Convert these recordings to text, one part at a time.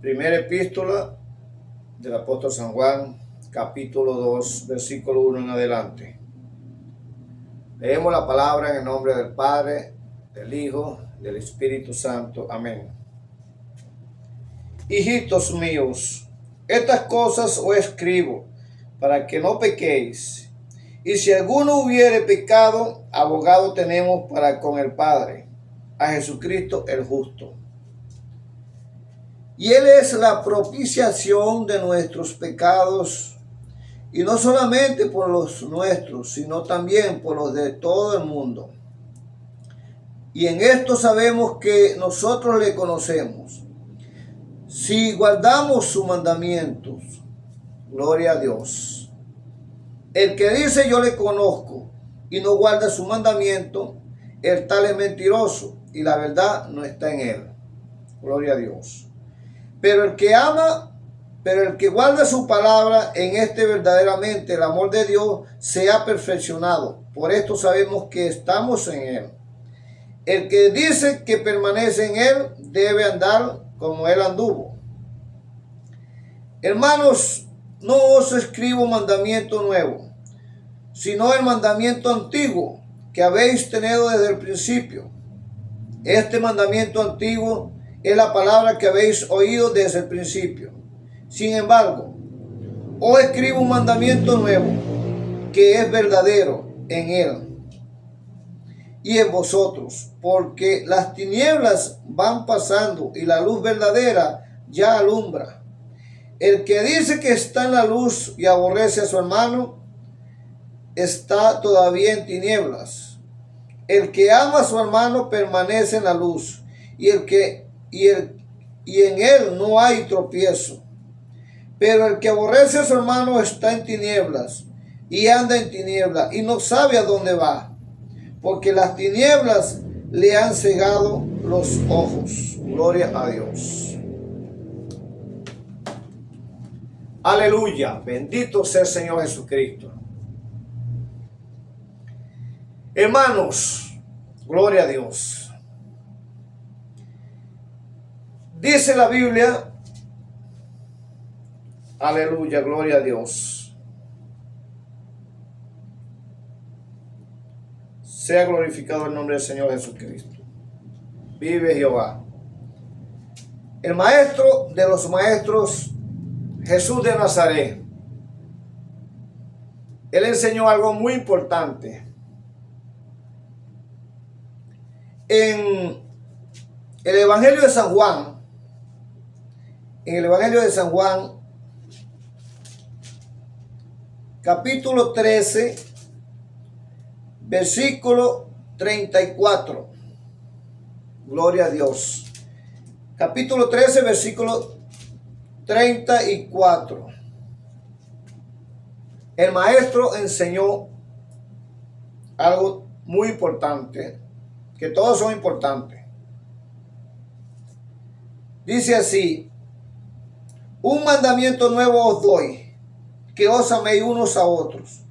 Primera epístola del apóstol San Juan, capítulo 2, versículo 1 en adelante. Leemos la palabra en el nombre del Padre, del Hijo, del Espíritu Santo. Amén. Hijitos míos, estas cosas os escribo para que no pequéis. Y si alguno hubiere pecado, abogado tenemos para con el Padre, a Jesucristo el justo. Y Él es la propiciación de nuestros pecados, y no solamente por los nuestros, sino también por los de todo el mundo. Y en esto sabemos que nosotros le conocemos, si guardamos sus mandamientos. Gloria a Dios. El que dice yo le conozco y no guarda su mandamiento, el tal es mentiroso y la verdad no está en él. Gloria a Dios. Pero el que guarda su palabra, en este verdaderamente el amor de Dios se ha perfeccionado. Por esto sabemos que estamos en él. El que dice que permanece en él debe andar como él anduvo. Hermanos, no os escribo mandamiento nuevo, sino el mandamiento antiguo que habéis tenido desde el principio. Este mandamiento antiguo es la palabra que habéis oído desde el principio. Sin embargo, os escribo un mandamiento nuevo, que es verdadero en él y en vosotros, porque las tinieblas van pasando y la luz verdadera ya alumbra. El que dice que está en la luz y aborrece a su hermano, está todavía en tinieblas. El que ama a su hermano permanece en la luz, y en él no hay tropiezo. Pero el que aborrece a su hermano está en tinieblas, y anda en tinieblas, y no sabe a dónde va, porque las tinieblas le han cegado los ojos. Gloria a Dios. Aleluya, bendito sea el Señor Jesucristo. Hermanos, gloria a Dios. Dice la Biblia, aleluya, gloria a Dios. Sea glorificado el nombre del Señor Jesucristo. Vive Jehová. El maestro de los maestros, Jesús de Nazaret, Él enseñó algo muy importante. En el Evangelio de San Juan, capítulo 13, versículo 34. Gloria a Dios. Capítulo 13, versículo 34. El maestro enseñó algo muy importante, que todos son importantes. Dice así: un mandamiento nuevo os doy, que os améis unos a otros,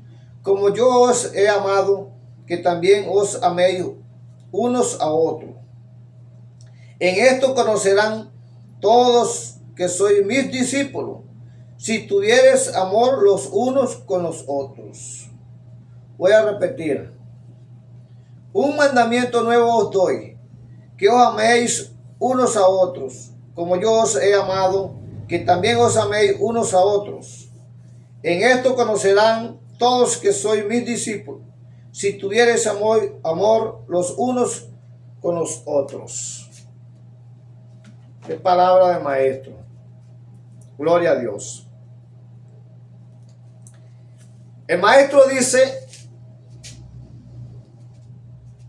como yo os he amado, que también os améis unos a otros. En esto conocerán todos que sois mis discípulos, si tuviereis amor los unos con los otros. Voy a repetir. Un mandamiento nuevo os doy, que os améis unos a otros, como yo os he amado, que también os améis unos a otros. En esto conocerán todos que sois mis discípulos, si tuviereis amor los unos con los otros. Qué palabra de maestro. Gloria a Dios. El maestro dice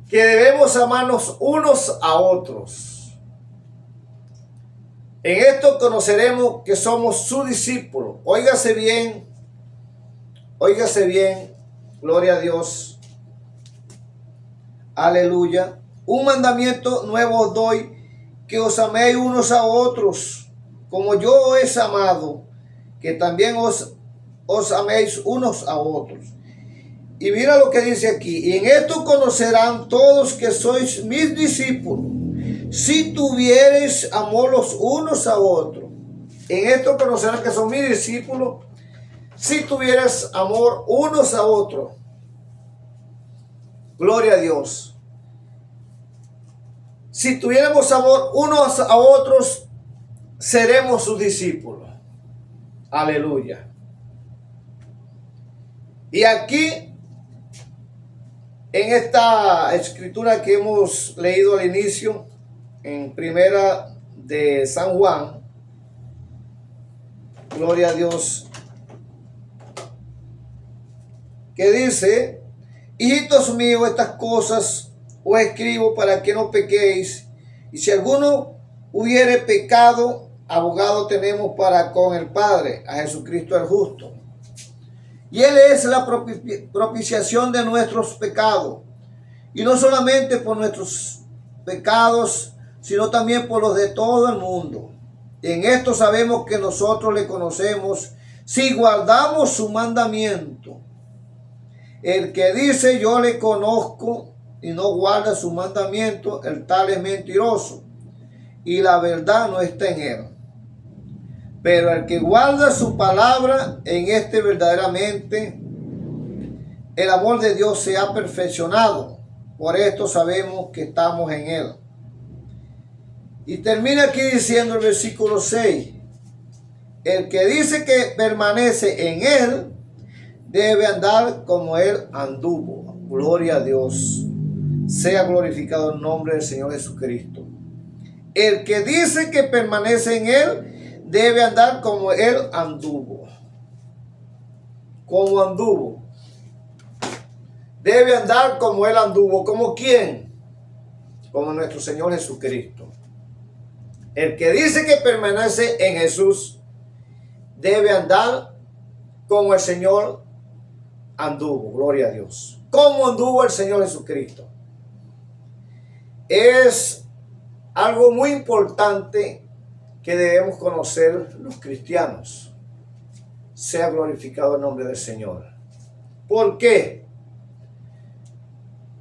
que debemos amarnos unos a otros. En esto conoceremos que somos sus discípulos. Óigase bien, gloria a Dios. Aleluya. Un mandamiento nuevo os doy, que os améis unos a otros, como yo os he amado, que también os améis unos a otros. Y mira lo que dice aquí: y en esto conocerán todos que sois mis discípulos, si tuviereis amor los unos a otros. En esto conocerán que son mis discípulos, si tuvieras amor unos a otros. Gloria a Dios. Si tuviéramos amor unos a otros, seremos sus discípulos. Aleluya. Y aquí, en esta escritura que hemos leído al inicio, en primera de San Juan, gloria a Dios, que dice: hijitos míos, estas cosas os escribo para que no pequéis, y si alguno hubiere pecado, abogado tenemos para con el Padre, a Jesucristo el justo. Y Él es la propiciación de nuestros pecados, y no solamente por nuestros pecados, sino también por los de todo el mundo. En esto sabemos que nosotros le conocemos, si guardamos su mandamiento. El que dice yo le conozco y no guarda su mandamiento, el tal es mentiroso, y la verdad no está en él. Pero el que guarda su palabra, en este verdaderamente el amor de Dios se ha perfeccionado. Por esto sabemos que estamos en él. Y termina aquí diciendo el versículo 6. El que dice que permanece en él, debe andar como él anduvo. Gloria a Dios. Sea glorificado el nombre del Señor Jesucristo. El que dice que permanece en él, debe andar como él anduvo. Como anduvo. Debe andar como él anduvo. ¿Como quién? Como nuestro Señor Jesucristo. El que dice que permanece en Jesús, debe andar como el Señor anduvo. Gloria a Dios. ¿Cómo anduvo el Señor Jesucristo? Es algo muy importante que debemos conocer los cristianos. Sea glorificado el nombre del Señor. ¿Por qué?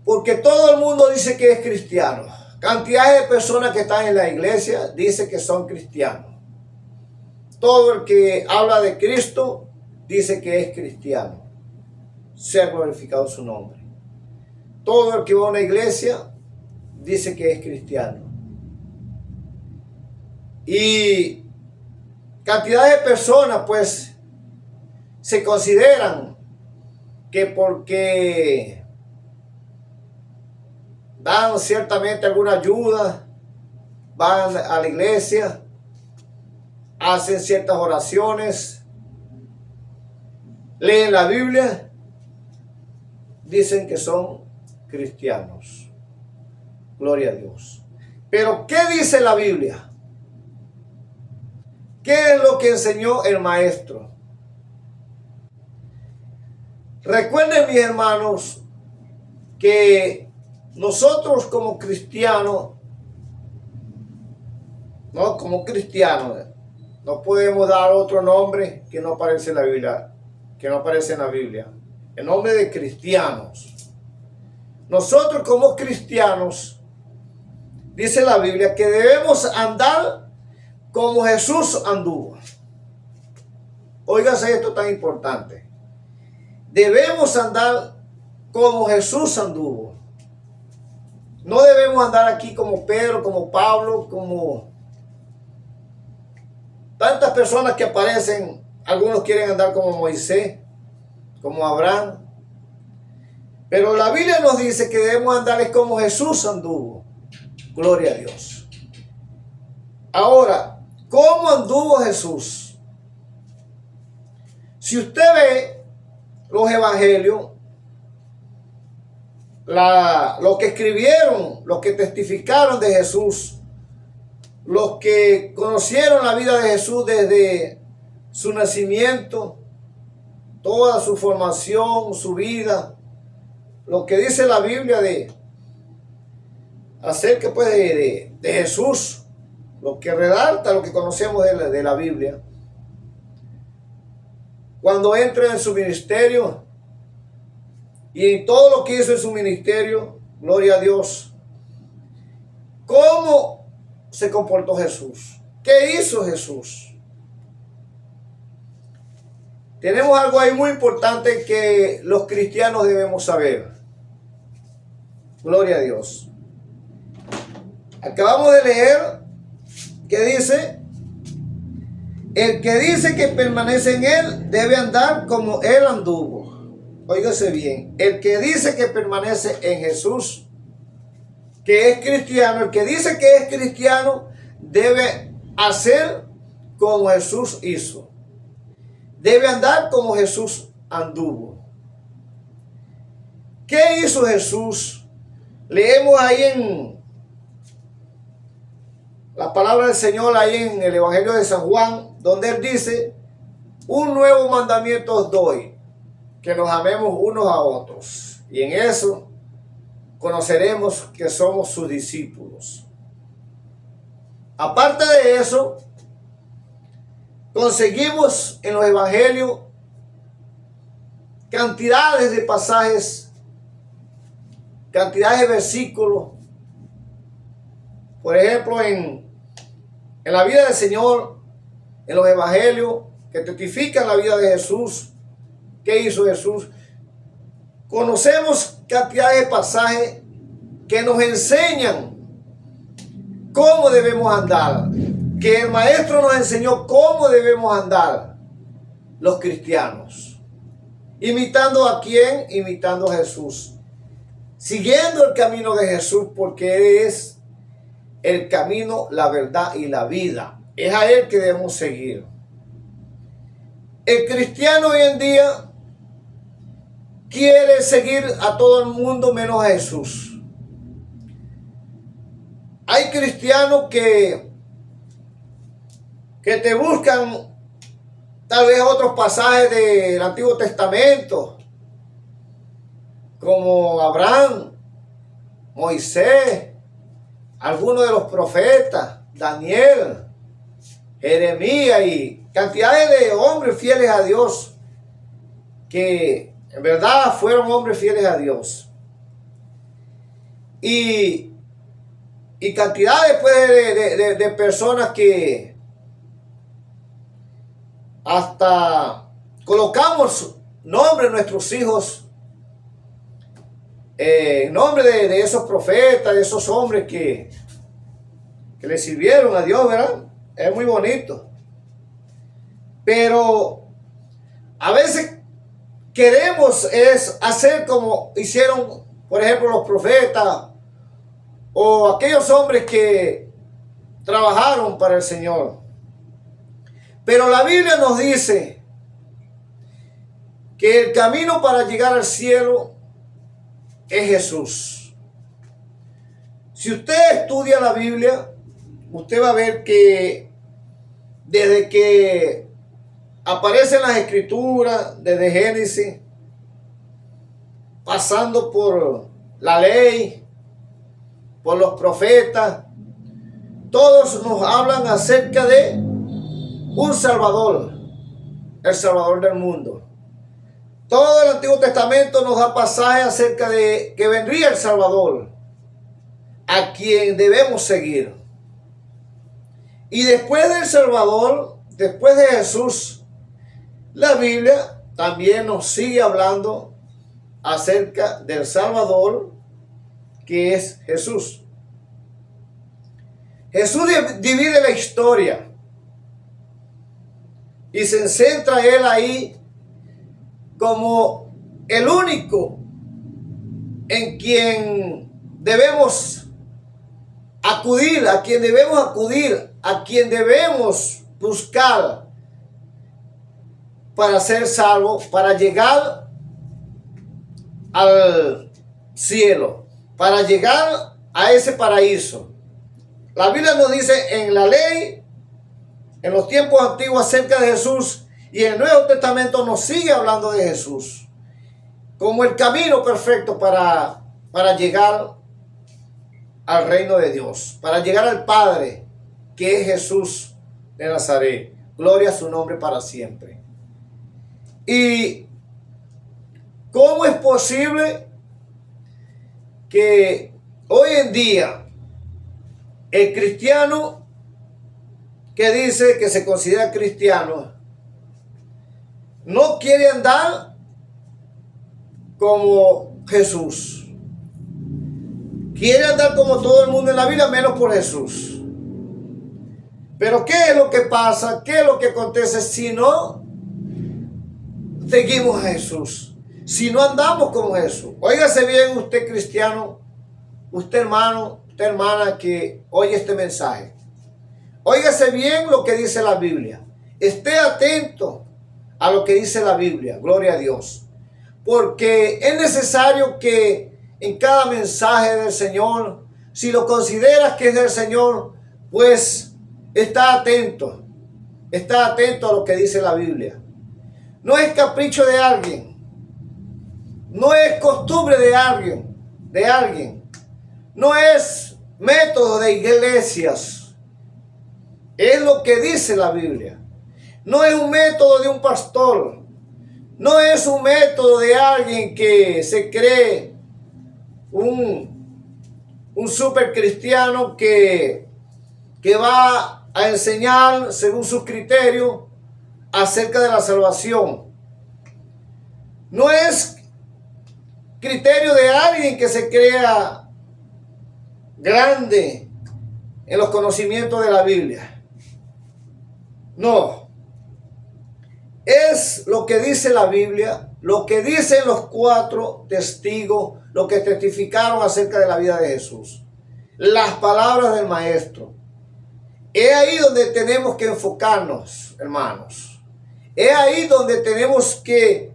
Porque todo el mundo dice que es cristiano. Cantidad de personas que están en la iglesia dice que son cristianos. Todo el que habla de Cristo dice que es cristiano. Sea glorificado su nombre. Todo el que va a una iglesia dice que es cristiano. Y cantidad de personas pues se consideran que porque dan ciertamente alguna ayuda, van a la iglesia, hacen ciertas oraciones, leen la Biblia, dicen que son cristianos. Gloria a Dios. Pero ¿qué dice la Biblia? ¿Qué es lo que enseñó el maestro? Recuerden, mis hermanos, que nosotros como cristianos, no podemos dar otro nombre que no aparece en la Biblia, el nombre de cristianos. Nosotros como cristianos, dice la Biblia, que debemos andar como Jesús anduvo. Óigase esto tan importante. Debemos andar como Jesús anduvo. No debemos andar aquí como Pedro, como Pablo, como tantas personas que aparecen. Algunos quieren andar como Moisés, como Abraham. Pero la Biblia nos dice que debemos andar como Jesús anduvo. Gloria a Dios. Ahora, ¿cómo anduvo Jesús? Si usted ve los evangelios, los que escribieron, los que testificaron de Jesús, los que conocieron la vida de Jesús desde su nacimiento, toda su formación, su vida, lo que dice la Biblia acerca pues de Jesús, lo que redacta, lo que conocemos de la Biblia. Cuando entra en su ministerio y en todo lo que hizo en su ministerio, gloria a Dios, ¿cómo se comportó Jesús? ¿Qué hizo Jesús? tenemos algo ahí muy importante que los cristianos debemos saber. Gloria a Dios. Acabamos de leer que dice: el que dice que permanece en él debe andar como él anduvo. Óigase bien, el que dice que permanece en Jesús, que es cristiano, el que dice que es cristiano, debe hacer como Jesús hizo. Debe andar como Jesús anduvo. ¿Qué hizo Jesús? Leemos ahí en la palabra del Señor, ahí en el Evangelio de San Juan, donde Él dice: un nuevo mandamiento os doy, que nos amemos unos a otros. Y en eso conoceremos que somos sus discípulos. Aparte de eso, conseguimos en los evangelios cantidades de pasajes, cantidades de versículos. Por ejemplo, en la vida del Señor, en los evangelios que testifican la vida de Jesús, ¿qué hizo Jesús? Conocemos cantidades de pasajes que nos enseñan cómo debemos andar, que el Maestro nos enseñó cómo debemos andar los cristianos. ¿Imitando a quién? Imitando a Jesús. Siguiendo el camino de Jesús, porque Él es el camino, la verdad y la vida. Es a Él que debemos seguir. El cristiano hoy en día quiere seguir a todo el mundo menos a Jesús. Hay cristianos que te buscan tal vez otros pasajes del Antiguo Testamento, como Abraham, Moisés, algunos de los profetas, Daniel, Jeremías y cantidades de hombres fieles a Dios, que en verdad fueron hombres fieles a Dios. Y cantidades pues, de personas que hasta colocamos nombre de nuestros hijos, nombre de esos profetas, de esos hombres que le sirvieron a Dios, ¿verdad? Es muy bonito. Pero a veces queremos es hacer como hicieron, por ejemplo, los profetas o aquellos hombres que trabajaron para el Señor. Pero la Biblia nos dice que el camino para llegar al cielo es Jesús. Si usted estudia la Biblia, usted va a ver que desde que aparecen las Escrituras, desde Génesis, pasando por la ley, por los profetas, todos nos hablan acerca de un Salvador, el Salvador del mundo. Todo el Antiguo Testamento nos da pasajes acerca de que vendría el Salvador, a quien debemos seguir. Y después del Salvador, después de Jesús, la Biblia también nos sigue hablando acerca del Salvador, que es Jesús. Jesús divide la historia y se centra Él ahí como el único en quien debemos acudir, a quien debemos acudir, a quien debemos buscar para ser salvos, para llegar al cielo, para llegar a ese paraíso. La Biblia nos dice en la ley, en los tiempos antiguos acerca de Jesús, y el Nuevo Testamento nos sigue hablando de Jesús como el camino perfecto para llegar al reino de Dios, para llegar al Padre, que es Jesús de Nazaret. Gloria a su nombre para siempre. ¿Y cómo es posible que hoy en día el cristiano que dice que se considera cristiano no quiere andar como Jesús. Quiere andar como todo el mundo en la vida, menos por Jesús. Pero ¿qué es lo que pasa? ¿Qué es lo que acontece si no seguimos a Jesús? Si no andamos como Jesús. Óigase bien usted cristiano, usted hermano, usted hermana que oye este mensaje. Óigase bien lo que dice la Biblia. Esté atento a lo que dice la Biblia. Gloria a Dios. Porque es necesario que en cada mensaje del Señor, si lo consideras que es del Señor, pues está atento a lo que dice la Biblia. No es capricho de alguien, no es costumbre de alguien, no es método de iglesias, es lo que dice la Biblia. No es un método de un pastor, no es un método de alguien que se cree un super cristiano que va a enseñar según su criterio acerca de la salvación. No es criterio de alguien que se crea grande en los conocimientos de la Biblia. No. Es lo que dice la Biblia, lo que dicen los 4 testigos, lo que testificaron acerca de la vida de Jesús. Las palabras del Maestro. Es ahí donde tenemos que enfocarnos, hermanos. Es ahí donde tenemos que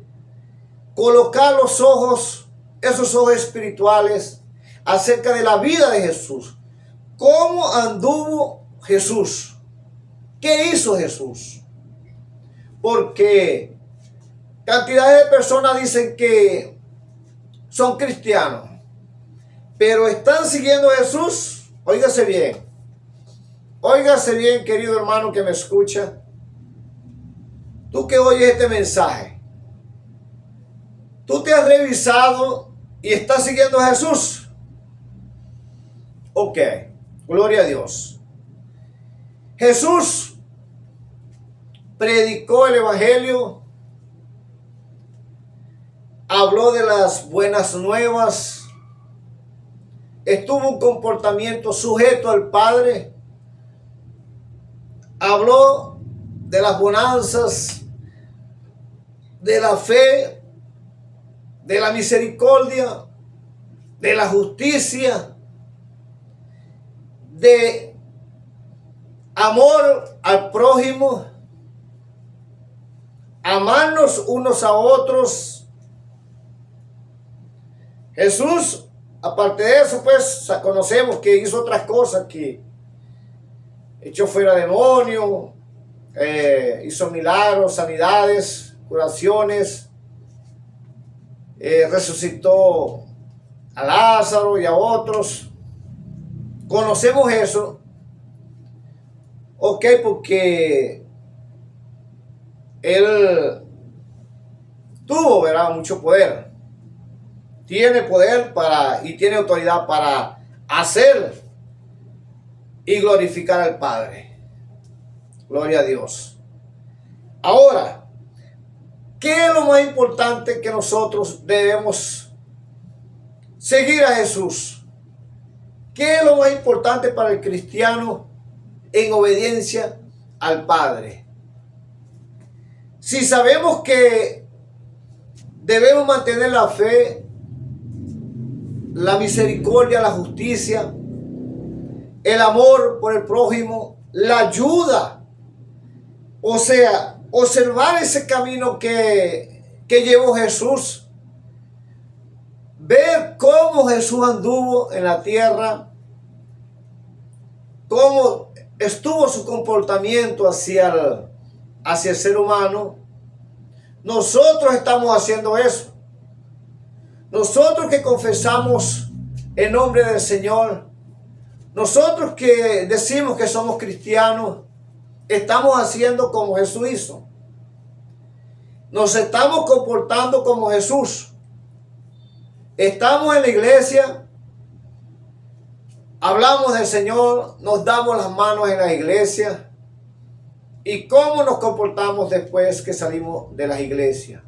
colocar los ojos, esos ojos espirituales, acerca de la vida de Jesús. ¿Cómo anduvo Jesús? ¿Qué hizo Jesús? Porque cantidades de personas dicen que son cristianos, pero están siguiendo a Jesús. Óigase bien, querido hermano que me escucha. Tú que oyes este mensaje, ¿tú te has revisado y estás siguiendo a Jesús? Ok, gloria a Dios. Jesús predicó el evangelio, habló de las buenas nuevas, estuvo un comportamiento sujeto al Padre, habló de las bonanzas, de la fe, de la misericordia, de la justicia, de amor al prójimo, amarnos unos a otros. Jesús, aparte de eso, pues conocemos que hizo otras cosas, que echó fuera demonios, hizo milagros, sanidades, curaciones, resucitó a Lázaro y a otros. Conocemos eso, ok, porque él tuvo, ¿verdad?, mucho poder. Tiene poder y tiene autoridad para hacer y glorificar al Padre. Gloria a Dios. Ahora, ¿qué es lo más importante que nosotros debemos seguir a Jesús? ¿Qué es lo más importante para el cristiano en obediencia al Padre? Si sabemos que debemos mantener la fe, la misericordia, la justicia, el amor por el prójimo, la ayuda, o sea, observar ese camino que llevó Jesús, ver cómo Jesús anduvo en la tierra, cómo estuvo su comportamiento hacia el ser humano. Nosotros estamos haciendo eso. Nosotros que confesamos el nombre del Señor, nosotros que decimos que somos cristianos, estamos haciendo como Jesús hizo. Nos estamos comportando como Jesús. Estamos en la iglesia, hablamos del Señor, nos damos las manos en la iglesia, ¿Y cómo nos comportamos después que salimos de las iglesias?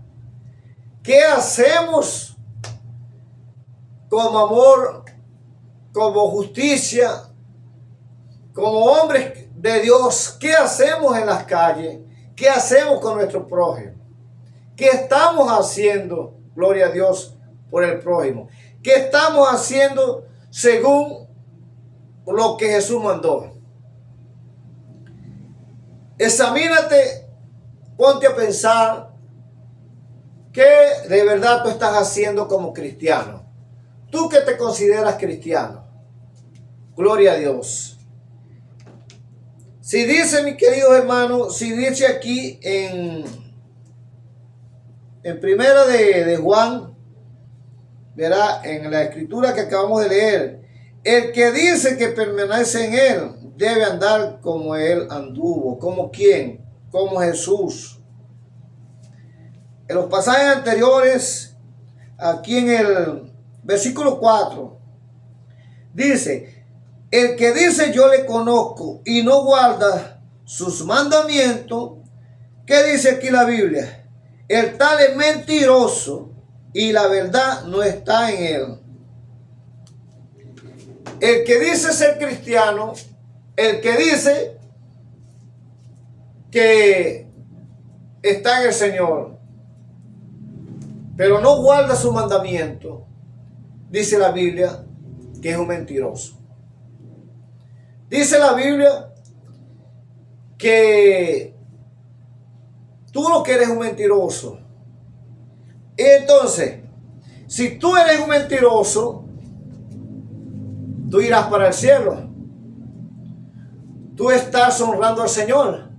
¿Qué hacemos como amor, como justicia, como hombres de Dios? ¿Qué hacemos en las calles? ¿Qué hacemos con nuestro prójimo? ¿Qué estamos haciendo, gloria a Dios, por el prójimo? ¿Qué estamos haciendo según lo que Jesús mandó? Examínate, ponte a pensar qué de verdad tú estás haciendo como cristiano. Tú que te consideras cristiano. Gloria a Dios. Si dice, mi querido hermano, si dice aquí en primera de Juan, verá, en la escritura que acabamos de leer, el que dice que permanece en él debe andar como él anduvo. ¿Como quién? Como Jesús. En los pasajes anteriores, aquí en el versículo 4, dice, el que dice yo le conozco y no guarda sus mandamientos, ¿qué dice aquí la Biblia? El tal es mentiroso y la verdad no está en él. El que dice ser cristiano, el que dice que está en el Señor, pero no guarda su mandamiento, dice la Biblia que es un mentiroso. Dice la Biblia que tú lo que eres un mentiroso. Entonces, si tú eres un mentiroso, tú irás para el cielo. Tú estás honrando al Señor.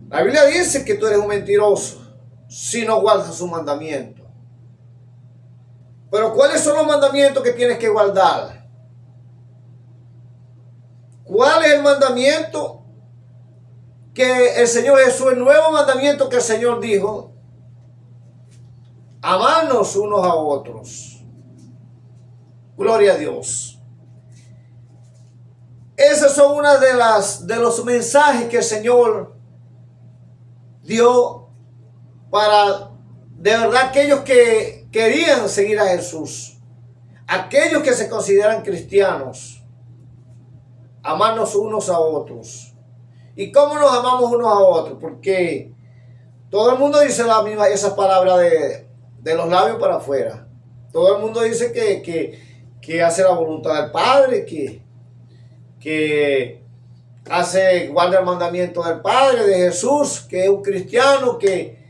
La Biblia dice que tú eres un mentiroso si no guardas su mandamiento. Pero ¿cuáles son los mandamientos que tienes que guardar? ¿Cuál es el mandamiento que el Señor Jesús, el nuevo mandamiento que el Señor dijo? Amarnos unos a otros. Gloria a Dios. Esos son una de los mensajes que el Señor dio para de verdad aquellos que querían seguir a Jesús, aquellos que se consideran cristianos, amarnos unos a otros. ¿Y cómo nos amamos unos a otros? Porque todo el mundo dice la misma, esa palabra de los labios para afuera. Todo el mundo dice que hace la voluntad del Padre, que guarda el mandamiento del Padre, de Jesús, que es un cristiano, que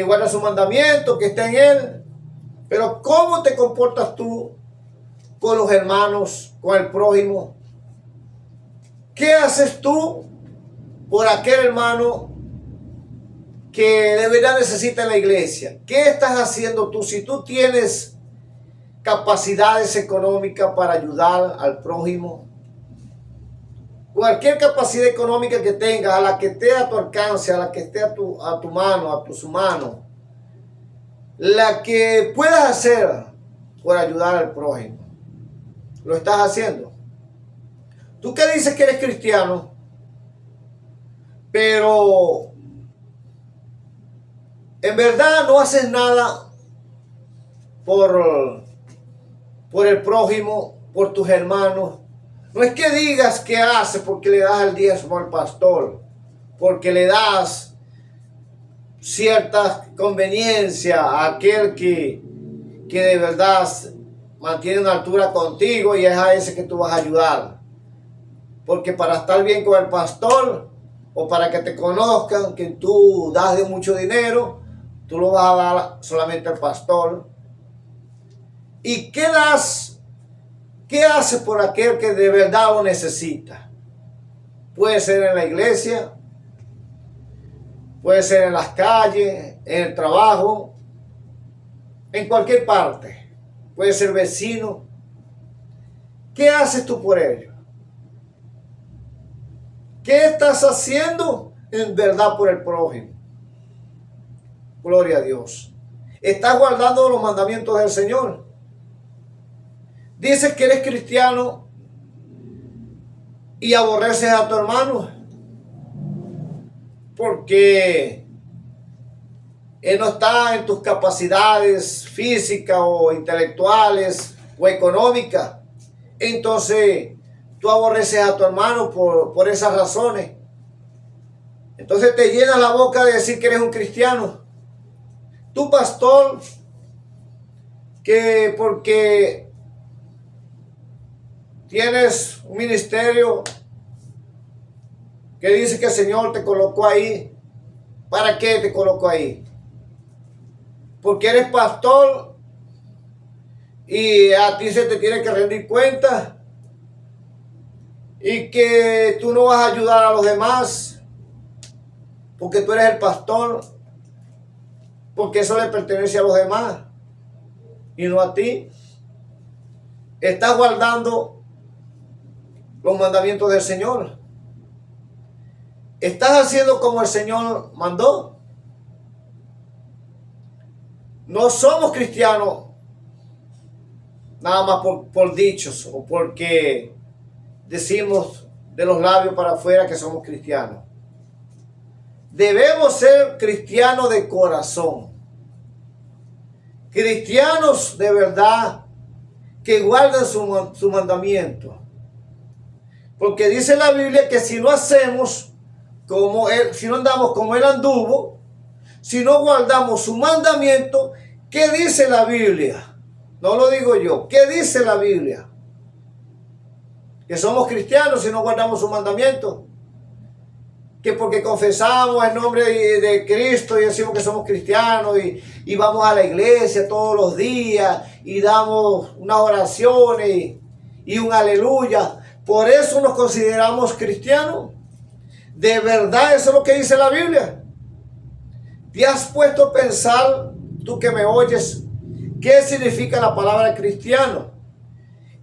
guarda su mandamiento, que está en él. Pero ¿cómo te comportas tú con los hermanos, con el prójimo? ¿Qué haces tú por aquel hermano que de verdad necesita la iglesia? ¿Qué estás haciendo tú? Si tú tienes capacidades económicas para ayudar al prójimo, cualquier capacidad económica que tengas, a la que esté a tu alcance, a la que esté a tu mano, a tus manos, la que puedas hacer por ayudar al prójimo, lo estás haciendo. Tú que dices que eres cristiano, pero en verdad no haces nada por el prójimo, por tus hermanos. No es que digas que haces porque le das el diezmo al pastor, porque le das cierta conveniencia a aquel que de verdad mantiene una altura contigo y es a ese que tú vas a ayudar. Porque para estar bien con el pastor o para que te conozcan que tú das de mucho dinero, tú lo vas a dar solamente al pastor. ¿Y qué das? ¿Qué haces por aquel que de verdad lo necesita? Puede ser en la iglesia, puede ser en las calles, en el trabajo, en cualquier parte. Puede ser vecino. ¿Qué haces tú por ellos? ¿Qué estás haciendo en verdad por el prójimo? Gloria a Dios. ¿Estás guardando los mandamientos del Señor? Dices que eres cristiano y aborreces a tu hermano. porque no está en tus capacidades físicas o intelectuales o económicas, entonces tú aborreces a tu hermano por esas razones. Entonces te llenas la boca de decir que eres un cristiano. Tu pastor, que porque tienes un ministerio que dice que el Señor te colocó ahí. ¿Para qué te colocó ahí? Porque eres pastor y a ti se te tiene que rendir cuenta y que tú no vas a ayudar a los demás porque tú eres el pastor, porque eso le pertenece a los demás y no a ti. Estás guardando los mandamientos del Señor. Estás haciendo como el Señor mandó. No somos cristianos nada más por dichos o porque decimos de los labios para afuera que somos cristianos. Debemos ser cristianos de corazón. Cristianos de verdad que guardan su mandamiento. Porque dice la Biblia que si no hacemos como él, si no andamos como él anduvo, si no guardamos su mandamiento, ¿qué dice la Biblia? No lo digo yo. ¿Qué dice la Biblia? Que somos cristianos si no guardamos su mandamiento. Que porque confesamos el nombre de Cristo y decimos que somos cristianos y vamos a la iglesia todos los días y damos unas oraciones y un aleluya. Por eso nos consideramos cristianos. ¿De verdad eso es lo que dice la Biblia? ¿Te has puesto a pensar, tú que me oyes, qué significa la palabra cristiano?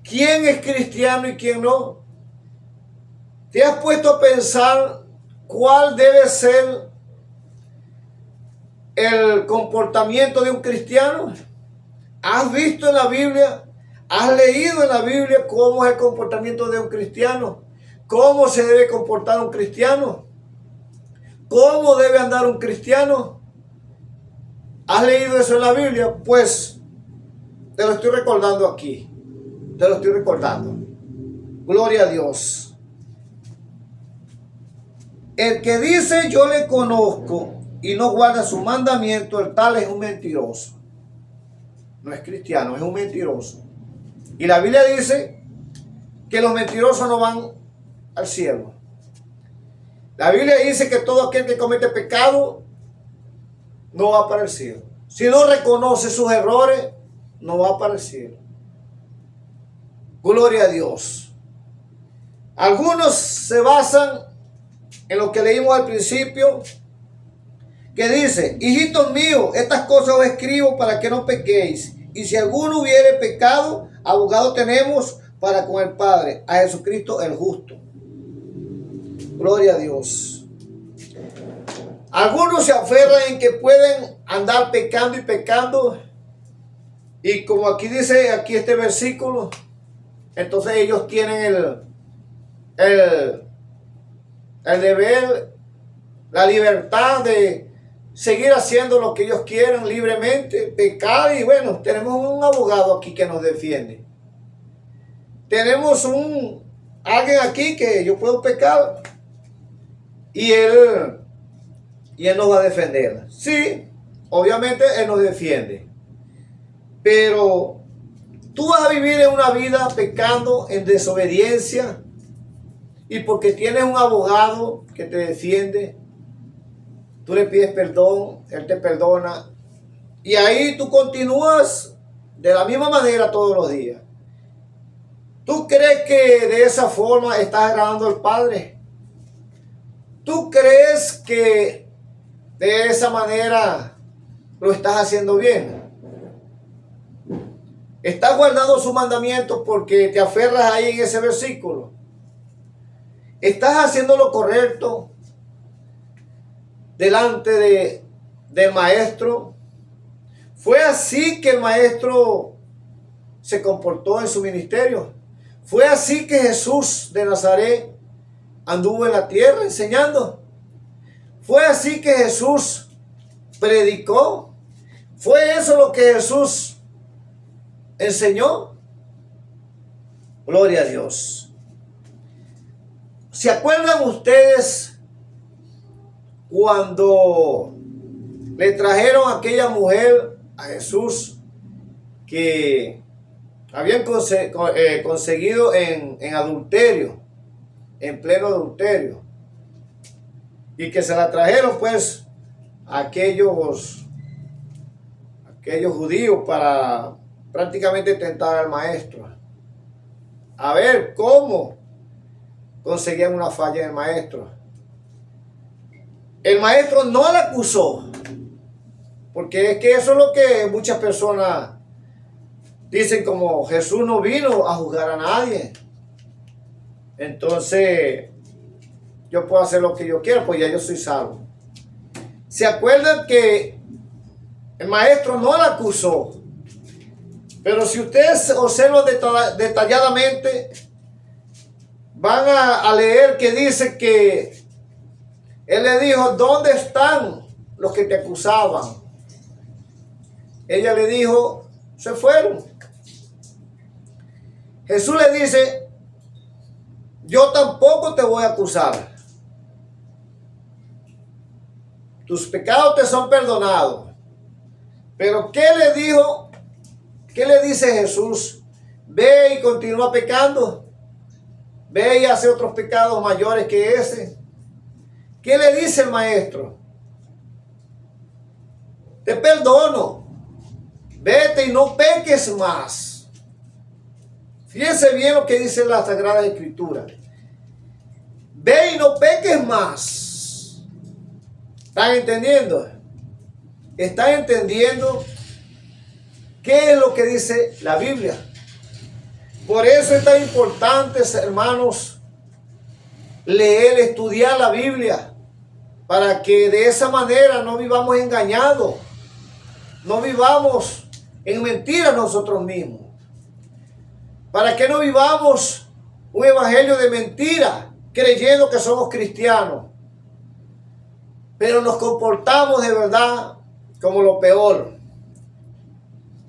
¿Quién es cristiano y quién no? ¿Te has puesto a pensar cuál debe ser el comportamiento de un cristiano? ¿Has visto en la Biblia? ¿Has leído en la Biblia cómo es el comportamiento de un cristiano? ¿Cómo se debe comportar un cristiano? ¿Cómo debe andar un cristiano? ¿Has leído eso en la Biblia? Pues te lo estoy recordando aquí. Te lo estoy recordando. Gloria a Dios. El que dice yo le conozco y no guarda su mandamiento, el tal es un mentiroso. No es cristiano, es un mentiroso. Y la Biblia dice que los mentirosos no van al cielo. La Biblia dice que todo aquel que comete pecado no va para el cielo. Si no reconoce sus errores, no va para el cielo. Gloria a Dios. Algunos se basan en lo que leímos al principio, que dice: hijitos míos, estas cosas os escribo para que no pequéis. Y si alguno hubiere pecado, abogado tenemos para con el Padre, a Jesucristo el justo. Gloria a Dios. Algunos se aferran en que pueden andar pecando y pecando. Y como aquí dice, aquí este versículo, entonces ellos tienen el deber, la libertad de seguir haciendo lo que ellos quieran libremente, pecar. Y bueno, tenemos un abogado aquí que nos defiende. Tenemos alguien aquí que yo puedo pecar y él nos va a defender. Sí, obviamente él nos defiende. Pero tú vas a vivir en una vida pecando en desobediencia y porque tienes un abogado que te defiende, tú le pides perdón, él te perdona y ahí tú continúas de la misma manera todos los días. ¿Tú crees que de esa forma estás agradando al Padre? ¿Tú crees que de esa manera lo estás haciendo bien? ¿Estás guardando sus mandamientos porque te aferras ahí en ese versículo? ¿Estás haciendo lo correcto delante del maestro? ¿Fue así que el maestro se comportó en su ministerio? ¿Fue así que Jesús de Nazaret anduvo en la tierra enseñando? ¿Fue así que Jesús predicó? ¿Fue eso lo que Jesús enseñó? Gloria a Dios. ¿Se acuerdan ustedes cuando le trajeron a aquella mujer a Jesús que habían conseguido en adulterio, en pleno adulterio, y que se la trajeron pues a aquellos judíos para prácticamente tentar al maestro, a ver cómo conseguían una falla en el maestro? El maestro no la acusó, porque es que eso es lo que muchas personas dicen, como Jesús no vino a juzgar a nadie, entonces yo puedo hacer lo que yo quiera, pues ya yo soy salvo. ¿Se acuerdan que el maestro no la acusó? Pero si ustedes observan detalladamente, van a leer que dice que él le dijo: ¿dónde están los que te acusaban? Ella le dijo: se fueron. Jesús le dice: yo tampoco te voy a acusar. Tus pecados te son perdonados. Pero ¿qué le dijo? ¿Qué le dice Jesús? Ve y continúa pecando. Ve y hace otros pecados mayores que ese. ¿Qué le dice el maestro? Te perdono. Vete y no peques más. Fíjense bien lo que dice la Sagrada Escritura. Ve y no peques más. ¿Están entendiendo? ¿Están entendiendo qué es lo que dice la Biblia? Por eso es tan importante, hermanos, leer, estudiar la Biblia, para que de esa manera no vivamos engañados, no vivamos en mentiras nosotros mismos, para que no vivamos un evangelio de mentira, creyendo que somos cristianos, pero nos comportamos de verdad como lo peor.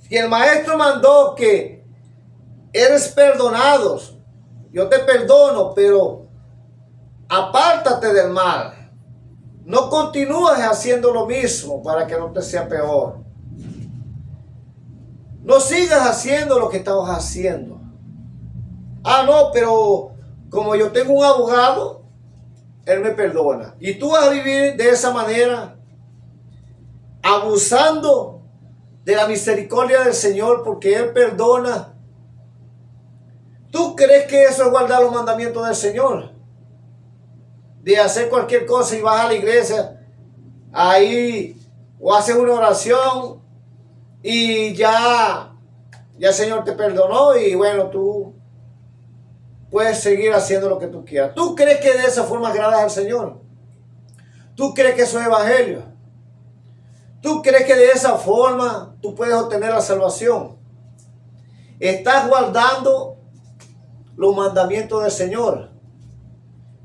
Si el maestro mandó que eres perdonados, yo te perdono, pero apártate del mal. No continúes haciendo lo mismo para que no te sea peor. No sigas haciendo lo que estabas haciendo. Ah, no, pero como yo tengo un abogado, él me perdona. Y tú vas a vivir de esa manera, abusando de la misericordia del Señor, porque Él perdona. ¿Tú crees que eso es guardar los mandamientos del Señor? De hacer cualquier cosa y vas a la iglesia ahí o haces una oración y ya el Señor te perdonó y bueno, tú puedes seguir haciendo lo que tú quieras. ¿Tú crees que de esa forma agradas al Señor? ¿Tú crees que eso es evangelio? ¿Tú crees que de esa forma tú puedes obtener la salvación? ¿Estás guardando los mandamientos del Señor?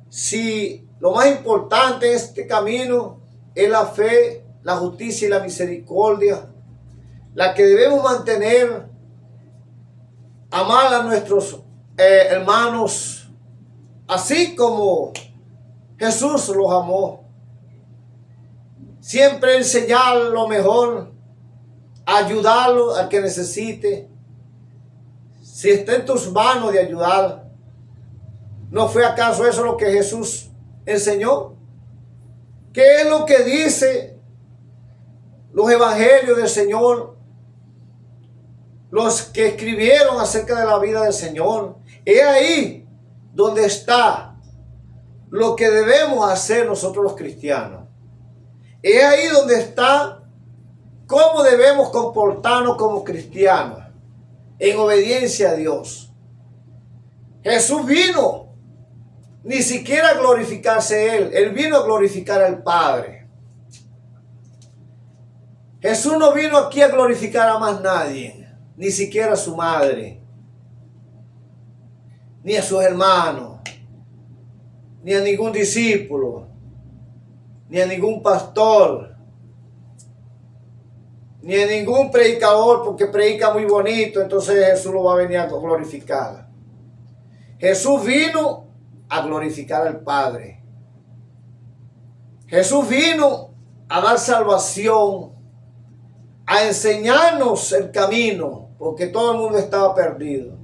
Si lo más importante en este camino es la fe, la justicia y la misericordia, la que debemos mantener, amar a nuestros hermanos, así como Jesús los amó. Siempre enseñar lo mejor, ayudarlo al que necesite. Si está en tus manos de ayudar, ¿no fue acaso eso lo que Jesús enseñó? ¿Qué es lo que dice los evangelios del Señor? Los que escribieron acerca de la vida del Señor. Es ahí donde está lo que debemos hacer nosotros los cristianos. Es ahí donde está cómo debemos comportarnos como cristianos en obediencia a Dios. Jesús vino ni siquiera a glorificarse Él. Él vino a glorificar al Padre. Jesús no vino aquí a glorificar a más nadie, ni siquiera a su madre, ni a sus hermanos, ni a ningún discípulo, ni a ningún pastor, ni a ningún predicador, porque predica muy bonito, entonces Jesús lo va a venir a glorificar. Jesús vino a glorificar al Padre. Jesús vino a dar salvación, a enseñarnos el camino, porque todo el mundo estaba perdido,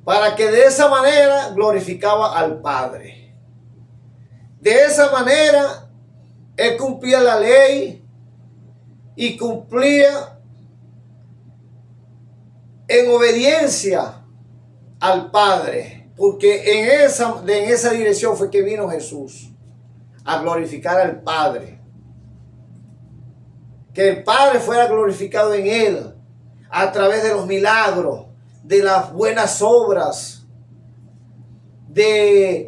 para que de esa manera glorificaba al Padre. De esa manera Él cumplía la ley y cumplía en obediencia al Padre, porque en esa dirección fue que vino Jesús, a glorificar al Padre. Que el Padre fuera glorificado en Él a través de los milagros, de las buenas obras, de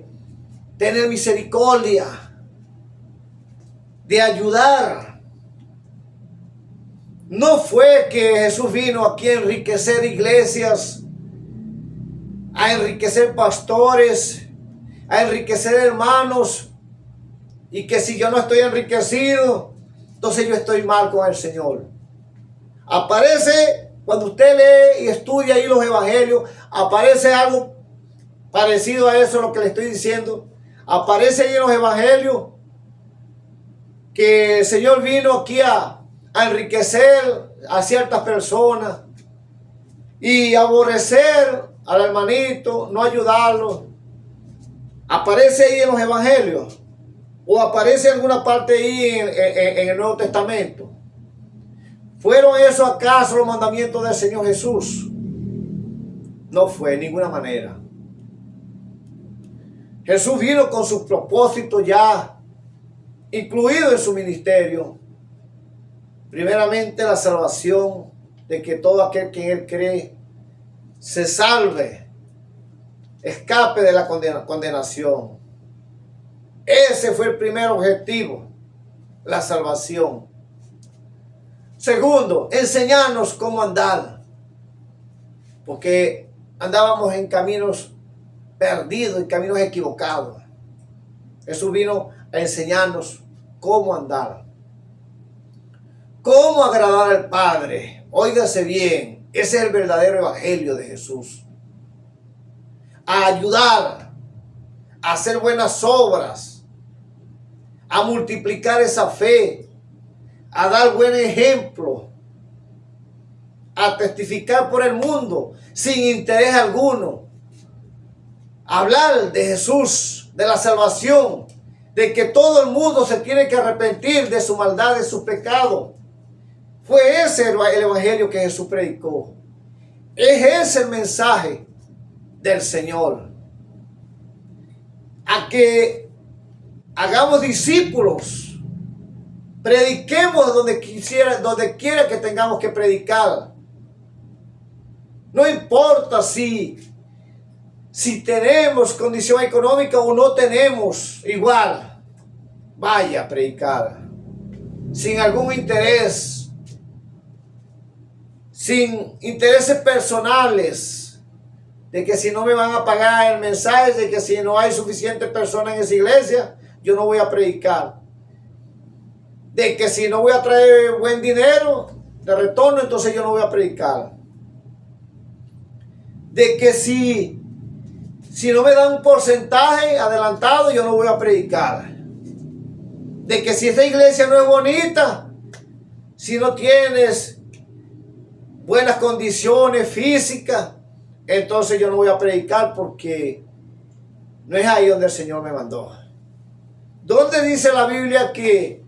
tener misericordia, de ayudar. No fue que Jesús vino aquí a enriquecer iglesias, a enriquecer pastores, a enriquecer hermanos, y que si yo no estoy enriquecido, entonces yo estoy mal con el Señor. Aparece, cuando usted lee y estudia ahí los evangelios, aparece algo parecido a eso, lo que le estoy diciendo. Aparece ahí en los evangelios que el Señor vino aquí a enriquecer a ciertas personas y aborrecer al hermanito, no ayudarlo. Aparece ahí en los evangelios, o aparece en alguna parte ahí en el Nuevo Testamento. ¿Fueron esos acaso los mandamientos del Señor Jesús? No fue de ninguna manera. Jesús vino con sus propósitos ya incluidos en su ministerio. Primeramente, la salvación, de que todo aquel que en Él cree se salve, escape de la condenación. Ese fue el primer objetivo, la salvación. Segundo, enseñarnos cómo andar, porque andábamos en caminos perdidos, en caminos equivocados. Jesús vino a enseñarnos cómo andar, cómo agradar al Padre. Óigase bien, ese es el verdadero evangelio de Jesús. A ayudar, a hacer buenas obras, a multiplicar esa fe, a dar buen ejemplo, a testificar por el mundo sin interés alguno, a hablar de Jesús, de la salvación, de que todo el mundo se tiene que arrepentir de su maldad, de su pecado. Fue ese el evangelio que Jesús predicó. Es ese el mensaje del Señor. A que hagamos discípulos, prediquemos donde quiera que tengamos que predicar. No importa si tenemos condición económica o no tenemos, igual, vaya a predicar, sin algún interés, sin intereses personales, de que si no me van a pagar el mensaje, de que si no hay suficientes personas en esa iglesia, yo no voy a predicar. De que si no voy a traer buen dinero de retorno, entonces yo no voy a predicar. De que si no me dan un porcentaje adelantado, yo no voy a predicar. De que si esta iglesia no es bonita, si no tienes buenas condiciones físicas, entonces yo no voy a predicar, porque no es ahí donde el Señor me mandó. ¿Dónde dice la Biblia que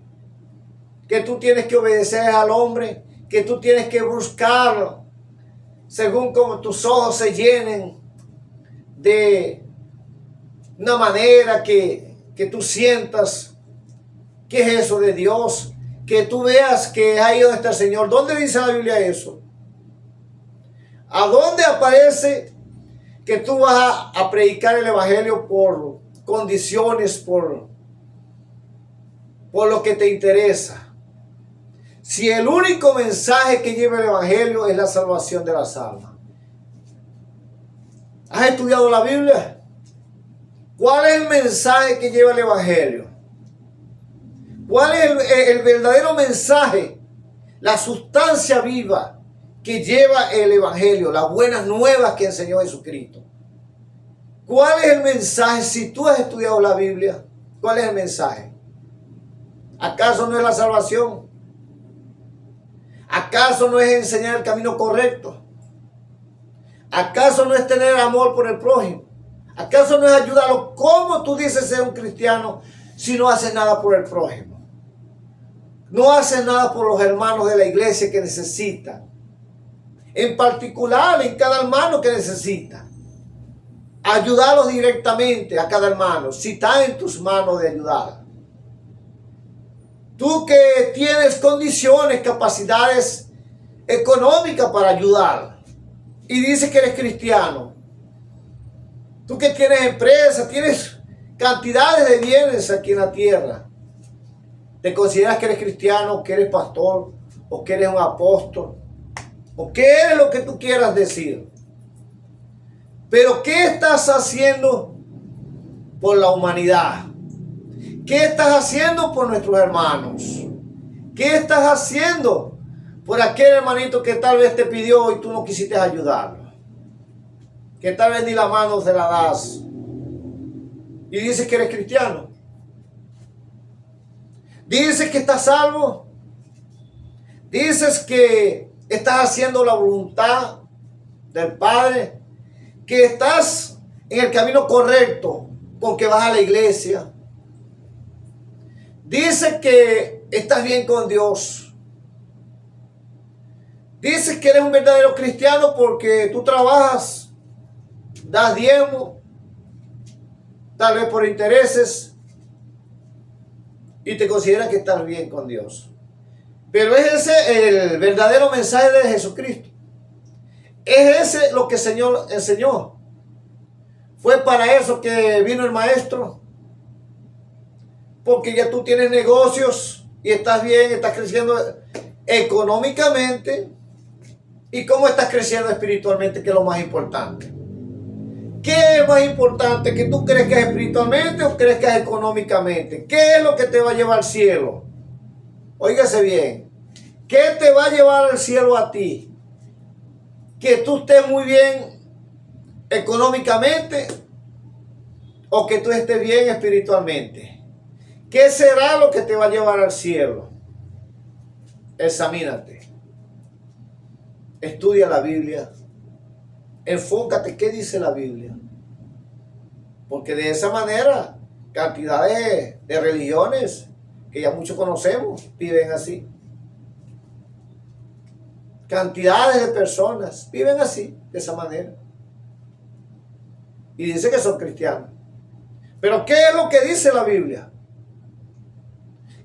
tú tienes que obedecer al hombre? Que tú tienes que buscarlo según como tus ojos se llenen de una manera que tú sientas que es eso de Dios, que tú veas que es ahí donde está el Señor. ¿Dónde dice la Biblia eso? ¿A dónde aparece que tú vas a predicar el evangelio por condiciones, por lo que te interesa? Si el único mensaje que lleva el evangelio es la salvación de las almas. ¿Has estudiado la Biblia? ¿Cuál es el mensaje que lleva el evangelio? ¿Cuál es el verdadero mensaje? La sustancia viva que lleva el Evangelio, las buenas nuevas que enseñó Jesucristo. ¿Cuál es el mensaje? Si tú has estudiado la Biblia, ¿cuál es el mensaje? ¿Acaso no es la salvación? ¿Acaso no es enseñar el camino correcto? ¿Acaso no es tener amor por el prójimo? ¿Acaso no es ayudarlo? ¿Cómo tú dices ser un cristiano si no haces nada por el prójimo? No haces nada por los hermanos de la iglesia que necesitan. En particular, en cada hermano que necesita. Ayudarlos directamente a cada hermano, si está en tus manos de ayudar. Tú que tienes condiciones, capacidades económicas para ayudar y dices que eres cristiano. Tú que tienes empresa, tienes cantidades de bienes aquí en la tierra. ¿Te consideras que eres cristiano, que eres pastor o que eres un apóstol? ¿O qué es lo que tú quieras decir? Pero ¿qué estás haciendo por la humanidad? ¿Qué estás haciendo por nuestros hermanos? ¿Qué estás haciendo por aquel hermanito que tal vez te pidió y tú no quisiste ayudarlo? Que tal vez ni la mano se la das. Y dices que eres cristiano. Dices que estás salvo. Dices que estás haciendo la voluntad del Padre. Que estás en el camino correcto porque vas a la iglesia. Dices que estás bien con Dios. Dices que eres un verdadero cristiano porque tú trabajas, das diezmo, tal vez por intereses, y te consideras que estás bien con Dios. Pero es ese el verdadero mensaje de Jesucristo. Es ese lo que el Señor enseñó. Fue para eso que vino el Maestro. Porque ya tú tienes negocios y estás bien, estás creciendo económicamente. ¿Y cómo estás creciendo espiritualmente? Que es lo más importante. ¿Qué es más importante? ¿Que tú crees que es espiritualmente o crees que es económicamente? ¿Qué es lo que te va a llevar al cielo? Óigase bien. ¿Qué te va a llevar al cielo a ti? ¿Que tú estés muy bien económicamente o que tú estés bien espiritualmente? ¿Qué será lo que te va a llevar al cielo? Examínate. Estudia la Biblia. Enfócate qué dice la Biblia. Porque de esa manera, cantidades de religiones que ya muchos conocemos viven así. Cantidades de personas viven así, de esa manera. Y dicen que son cristianos. Pero ¿qué es lo que dice la Biblia?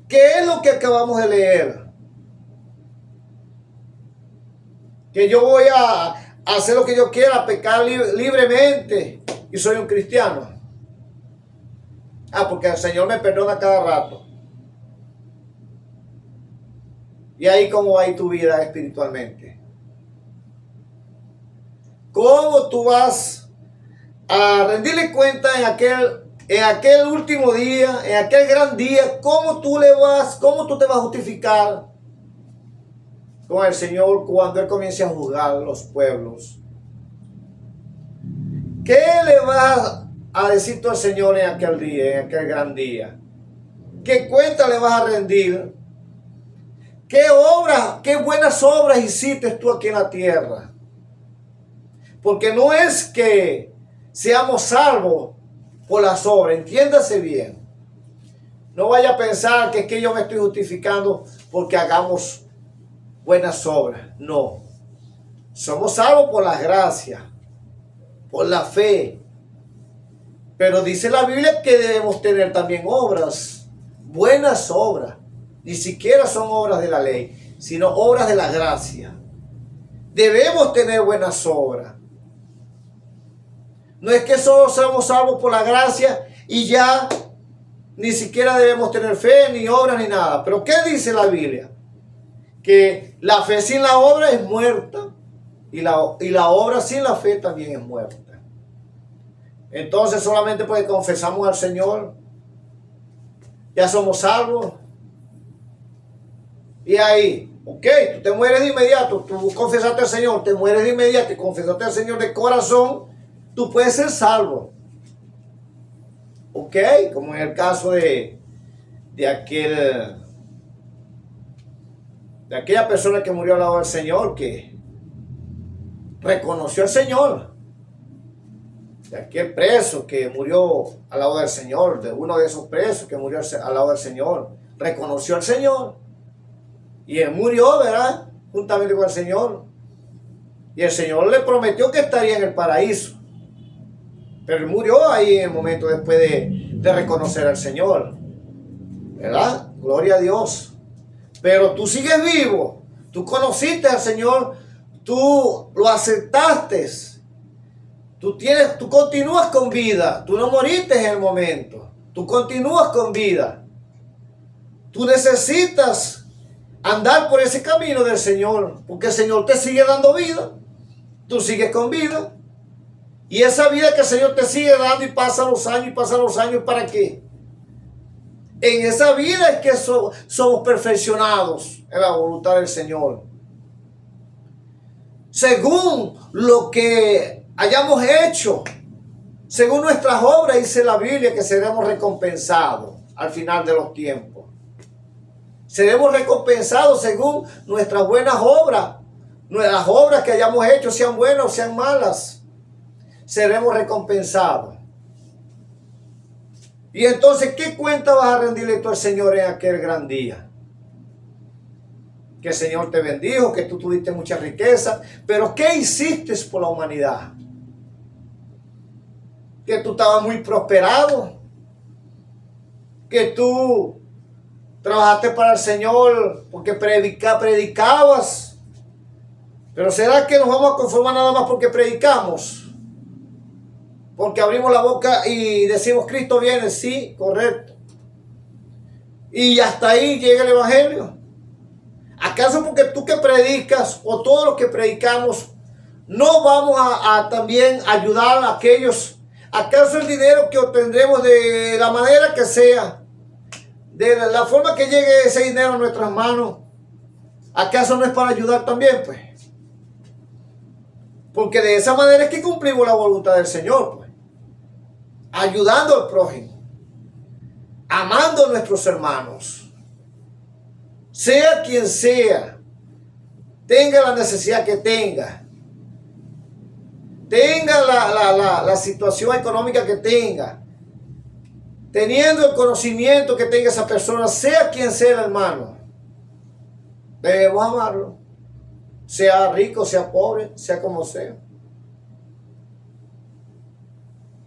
¿Qué es lo que acabamos de leer? Que yo voy a hacer lo que yo quiera, pecar libremente y soy un cristiano. Porque el Señor me perdona cada rato. Y ahí cómo va a ir tu vida espiritualmente. ¿Cómo tú vas a rendirle cuenta en aquel último día, en aquel gran día, cómo tú te vas a justificar con el Señor cuando Él comience a juzgar los pueblos? ¿Qué le vas a decir tú al Señor en aquel día, en aquel gran día? ¿Qué cuenta le vas a rendir? ¿Qué buenas obras hiciste tú aquí en la tierra? Porque no es que seamos salvos por las obras, entiéndase bien. No vaya a pensar que es que yo me estoy justificando porque hagamos buenas obras. No. Somos salvos por la gracia, por la fe. Pero dice la Biblia que debemos tener también obras, buenas obras. Ni siquiera son obras de la ley, sino obras de la gracia. Debemos tener buenas obras. No es que solo somos salvos por la gracia y ya ni siquiera debemos tener fe, ni obras, ni nada. Pero ¿qué dice la Biblia? Que la fe sin la obra es muerta y la obra sin la fe también es muerta. Entonces solamente porque confesamos al Señor, ya somos salvos. Y ahí, ok, tú te mueres de inmediato, tú confesaste al Señor, te mueres de inmediato y confesaste al Señor de corazón, tú puedes ser salvo. Ok, como en el caso de aquella persona que murió al lado del Señor, que reconoció al Señor, de aquel preso que murió al lado del Señor, de uno de esos presos que murió al lado del Señor, reconoció al Señor y él murió, ¿verdad? Juntamente con el Señor, y el Señor le prometió que estaría en el paraíso, pero él murió ahí en el momento después de reconocer al Señor, ¿verdad? Gloria a Dios. Pero tú sigues vivo, tú conociste al Señor, tú lo aceptaste, tú continúas con vida, tú no moriste en el momento, tú continúas con vida. Tú necesitas andar por ese camino del Señor, porque el Señor te sigue dando vida, tú sigues con vida. Y esa vida que el Señor te sigue dando y pasan los años, ¿para qué? En esa vida es que somos perfeccionados en la voluntad del Señor. Según lo que hayamos hecho, según nuestras obras, dice la Biblia que seremos recompensados al final de los tiempos. Seremos recompensados según nuestras buenas obras. Las obras que hayamos hecho, sean buenas o sean malas, seremos recompensados. Y entonces, ¿qué cuenta vas a rendirle tú al Señor en aquel gran día? Que el Señor te bendijo, que tú tuviste mucha riqueza, pero ¿qué hiciste por la humanidad? Que tú estabas muy prosperado, que tú trabajaste para el Señor porque predicabas, pero ¿será que nos vamos a conformar nada más porque predicamos? Porque abrimos la boca y decimos Cristo viene, sí, correcto. Y hasta ahí llega el Evangelio. ¿Acaso porque tú que predicas o todos los que predicamos no vamos a también ayudar a aquellos? ¿Acaso el dinero que obtendremos de la manera que sea, de la forma que llegue ese dinero a nuestras manos, acaso no es para ayudar también? Pues, porque de esa manera es que cumplimos la voluntad del Señor, pues, ayudando al prójimo, amando a nuestros hermanos, sea quien sea, tenga la necesidad que tenga la situación económica que tenga, teniendo el conocimiento que tenga esa persona, sea quien sea el hermano, debemos amarlo, sea rico, sea pobre, sea como sea.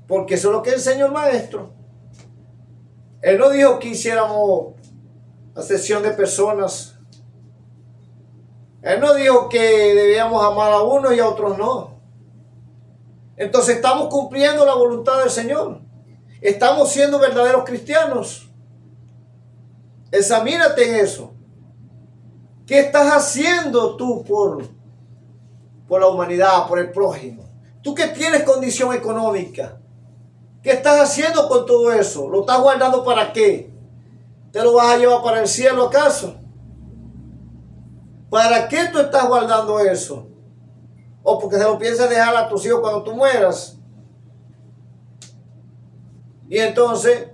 Porque eso es lo que enseñó el maestro. Él no dijo que hiciéramos acepción de personas. Él no dijo que debíamos amar a unos y a otros no. Entonces estamos cumpliendo la voluntad del Señor. Estamos siendo verdaderos cristianos. Examínate en eso. ¿Qué estás haciendo tú por la humanidad, por el prójimo? Tú que tienes condición económica, ¿qué estás haciendo con todo eso? ¿Lo estás guardando para qué? ¿Te lo vas a llevar para el cielo acaso? ¿Para qué tú estás guardando eso? ¿O porque se lo piensas dejar a tus hijos cuando tú mueras? Y entonces,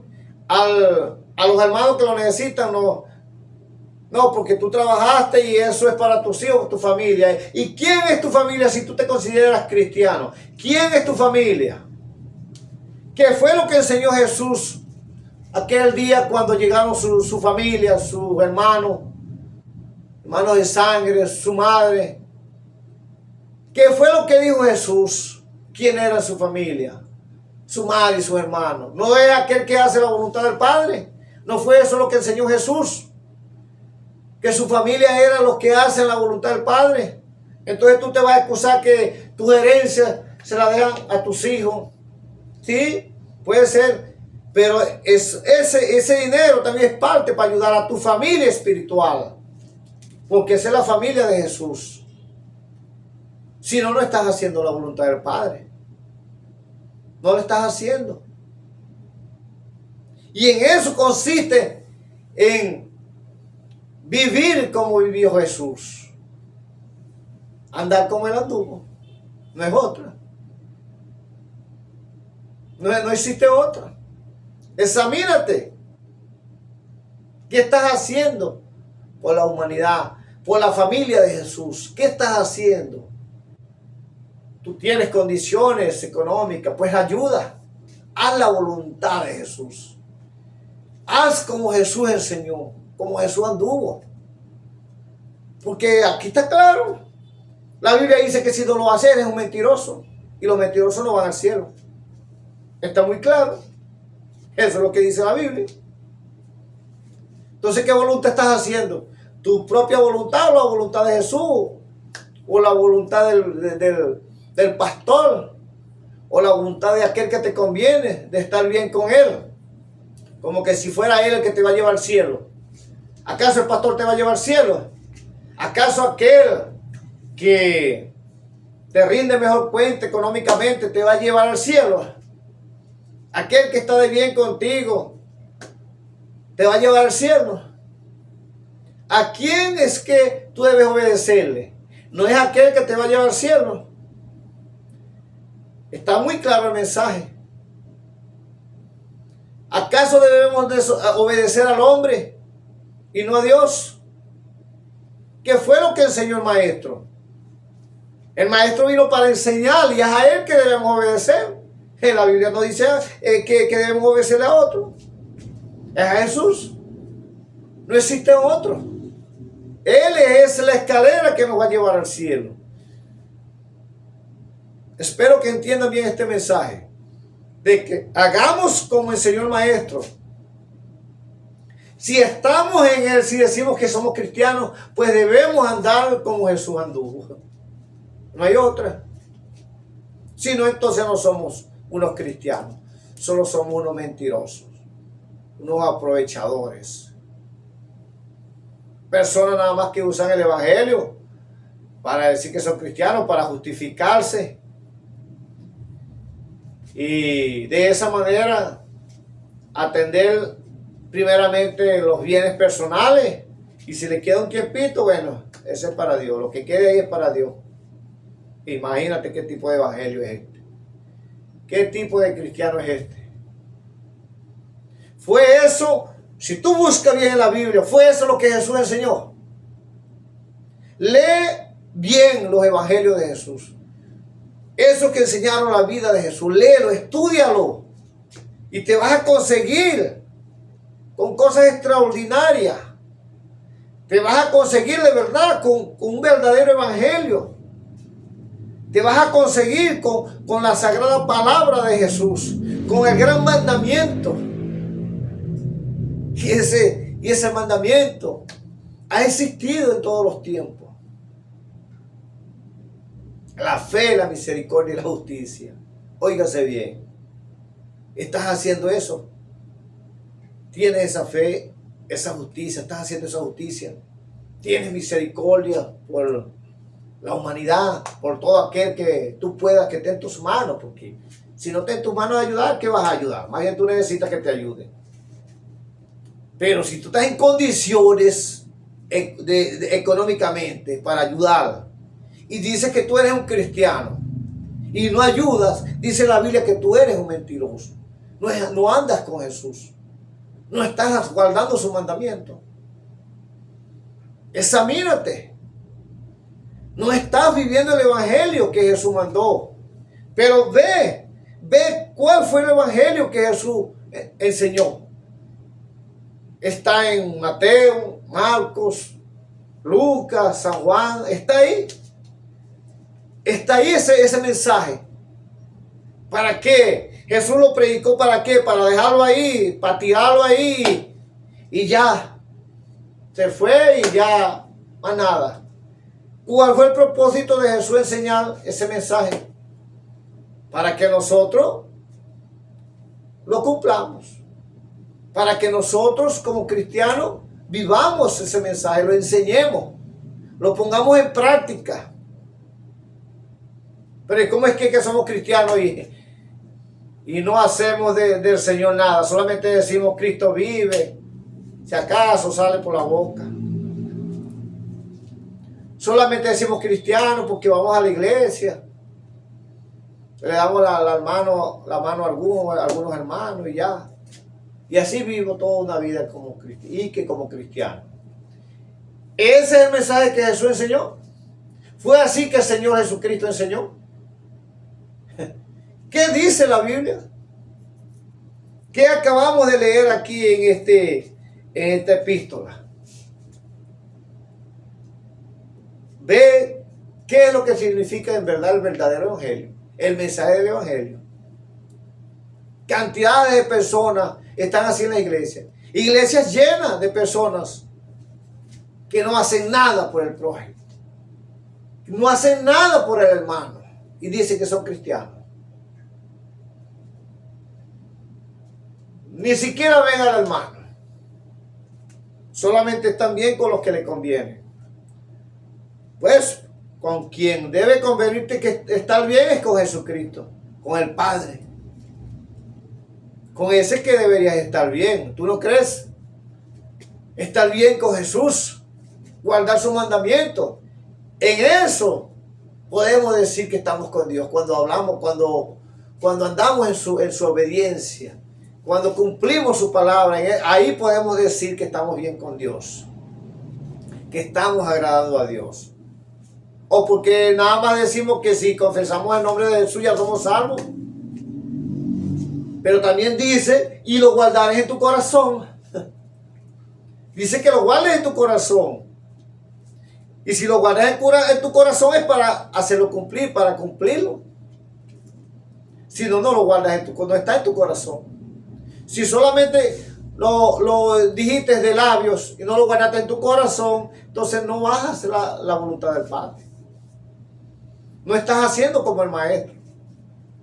a los hermanos que lo necesitan, no, porque tú trabajaste y eso es para tus hijos, tu familia. ¿Y quién es tu familia si tú te consideras cristiano? ¿Quién es tu familia? ¿Qué fue lo que enseñó Jesús aquel día cuando llegaron su familia, sus hermanos de sangre, su madre? ¿Qué fue lo que dijo Jesús? ¿Quién era su familia? Su madre y sus hermanos. ¿No es aquel que hace la voluntad del Padre? ¿No fue eso lo que enseñó Jesús? Que su familia era los que hacen la voluntad del Padre. Entonces tú te vas a excusar que tus herencias se la dejan a tus hijos. Sí, puede ser. Pero ese dinero también es parte para ayudar a tu familia espiritual. Porque esa es la familia de Jesús. Si no, no estás haciendo la voluntad del Padre. No lo estás haciendo. Y en eso consiste en vivir como vivió Jesús, andar como él anduvo. No es otra. No existe otra. Examínate. ¿Qué estás haciendo por la humanidad, por la familia de Jesús? ¿Qué estás haciendo? Tú tienes condiciones económicas, pues ayuda. Haz la voluntad de Jesús. Haz como Jesús enseñó, como Jesús anduvo. Porque aquí está claro. La Biblia dice que si no lo haces eres un mentiroso. Y los mentirosos no van al cielo. Está muy claro. Eso es lo que dice la Biblia. Entonces, ¿qué voluntad estás haciendo? ¿Tu propia voluntad o la voluntad de Jesús? ¿O la voluntad del pastor? ¿O la voluntad de aquel que te conviene, de estar bien con él? Como que si fuera él el que te va a llevar al cielo. ¿Acaso el pastor te va a llevar al cielo? ¿Acaso aquel que te rinde mejor cuenta económicamente te va a llevar al cielo? Aquel que está de bien contigo te va a llevar al cielo. ¿A quién es que tú debes obedecerle? No es aquel que te va a llevar al cielo. Está muy claro el mensaje. ¿Acaso debemos obedecer al hombre y no a Dios? ¿Qué fue lo que enseñó el maestro? El maestro vino para enseñar y es a él que debemos obedecer. En la Biblia no dice que debemos obedecerle a otro. Es a Jesús. No existe otro. Él es la escalera que nos va a llevar al cielo. Espero que entiendan bien este mensaje. De que hagamos como enseñó el maestro. Si estamos en él, si decimos que somos cristianos, pues debemos andar como Jesús anduvo. No hay otra. Si no, entonces no somos unos cristianos. Solo somos unos mentirosos. Unos aprovechadores. Personas nada más que usan el evangelio para decir que son cristianos, para justificarse. Y de esa manera atender primeramente los bienes personales. Y si le queda un tiempito, bueno, ese es para Dios. Lo que quede ahí es para Dios. Imagínate qué tipo de evangelio es este. ¿Qué tipo de cristiano es este? Fue eso, si tú buscas bien en la Biblia, fue eso lo que Jesús enseñó. Lee bien los evangelios de Jesús. Eso que enseñaron la vida de Jesús, léelo, estúdialo. Y te vas a conseguir con cosas extraordinarias. Te vas a conseguir de verdad con un verdadero evangelio. Te vas a conseguir con la sagrada palabra de Jesús, con el gran mandamiento. Y ese mandamiento ha existido en todos los tiempos. La fe, la misericordia y la justicia. Óigase bien. ¿Estás haciendo eso? ¿Tienes esa fe, esa justicia? ¿Estás haciendo esa justicia? ¿Tienes misericordia por la humanidad, por todo aquel que tú puedas, que esté en tus manos? Porque si no está en tus manos de ayudar, ¿qué vas a ayudar? Más bien tú necesitas que te ayude. Pero si tú estás en condiciones económicamente para ayudar y dices que tú eres un cristiano y no ayudas, dice la Biblia que tú eres un mentiroso. No andas con Jesús. No estás guardando su mandamiento. Examínate. No estás viviendo el evangelio que Jesús mandó. Pero ve cuál fue el evangelio que Jesús enseñó. Está en Mateo, Marcos, Lucas, San Juan. Está ahí. Está ahí ese mensaje. ¿Para qué? Jesús lo predicó, ¿para qué? Para dejarlo ahí, para tirarlo ahí. Y ya. Se fue y ya. Más nada. ¿Cuál fue el propósito de Jesús enseñar ese mensaje? Para que nosotros lo cumplamos. Para que nosotros como cristianos vivamos ese mensaje, lo enseñemos, lo pongamos en práctica. Pero ¿cómo es que somos cristianos y no hacemos del Señor nada? Solamente decimos Cristo vive, si acaso sale por la boca. Solamente decimos cristianos porque vamos a la iglesia. Le damos la mano a algunos hermanos y ya. Y así vivo toda una vida como cristiano. Ese es el mensaje que Jesús enseñó. Fue así que el Señor Jesucristo enseñó. ¿Qué dice la Biblia? ¿Qué acabamos de leer aquí en esta epístola? Ve qué es lo que significa en verdad el verdadero evangelio, el mensaje del evangelio. Cantidades de personas están así en la iglesia. Iglesias llenas de personas que no hacen nada por el prójimo. No hacen nada por el hermano. Y dicen que son cristianos. Ni siquiera ven al hermano. Solamente están bien con los que le conviene. Pues con quien debe convenirte que estar bien es con Jesucristo, con el Padre. Con ese que deberías estar bien. ¿Tú no crees? Estar bien con Jesús, guardar sus mandamientos. En eso podemos decir que estamos con Dios. Cuando hablamos, cuando andamos en su obediencia, cuando cumplimos su palabra, ahí podemos decir que estamos bien con Dios, que estamos agradando a Dios. O porque nada más decimos que si confesamos el nombre de Jesús ya somos salvos. Pero también dice, y lo guardarás en tu corazón. Dice que lo guardes en tu corazón. Y si lo guardas en tu corazón es para hacerlo cumplir, para cumplirlo. Si no, no lo guardas no está en tu corazón. Si solamente lo dijiste de labios y no lo guardaste en tu corazón, entonces no vas a hacer la voluntad del Padre. No estás haciendo como el maestro.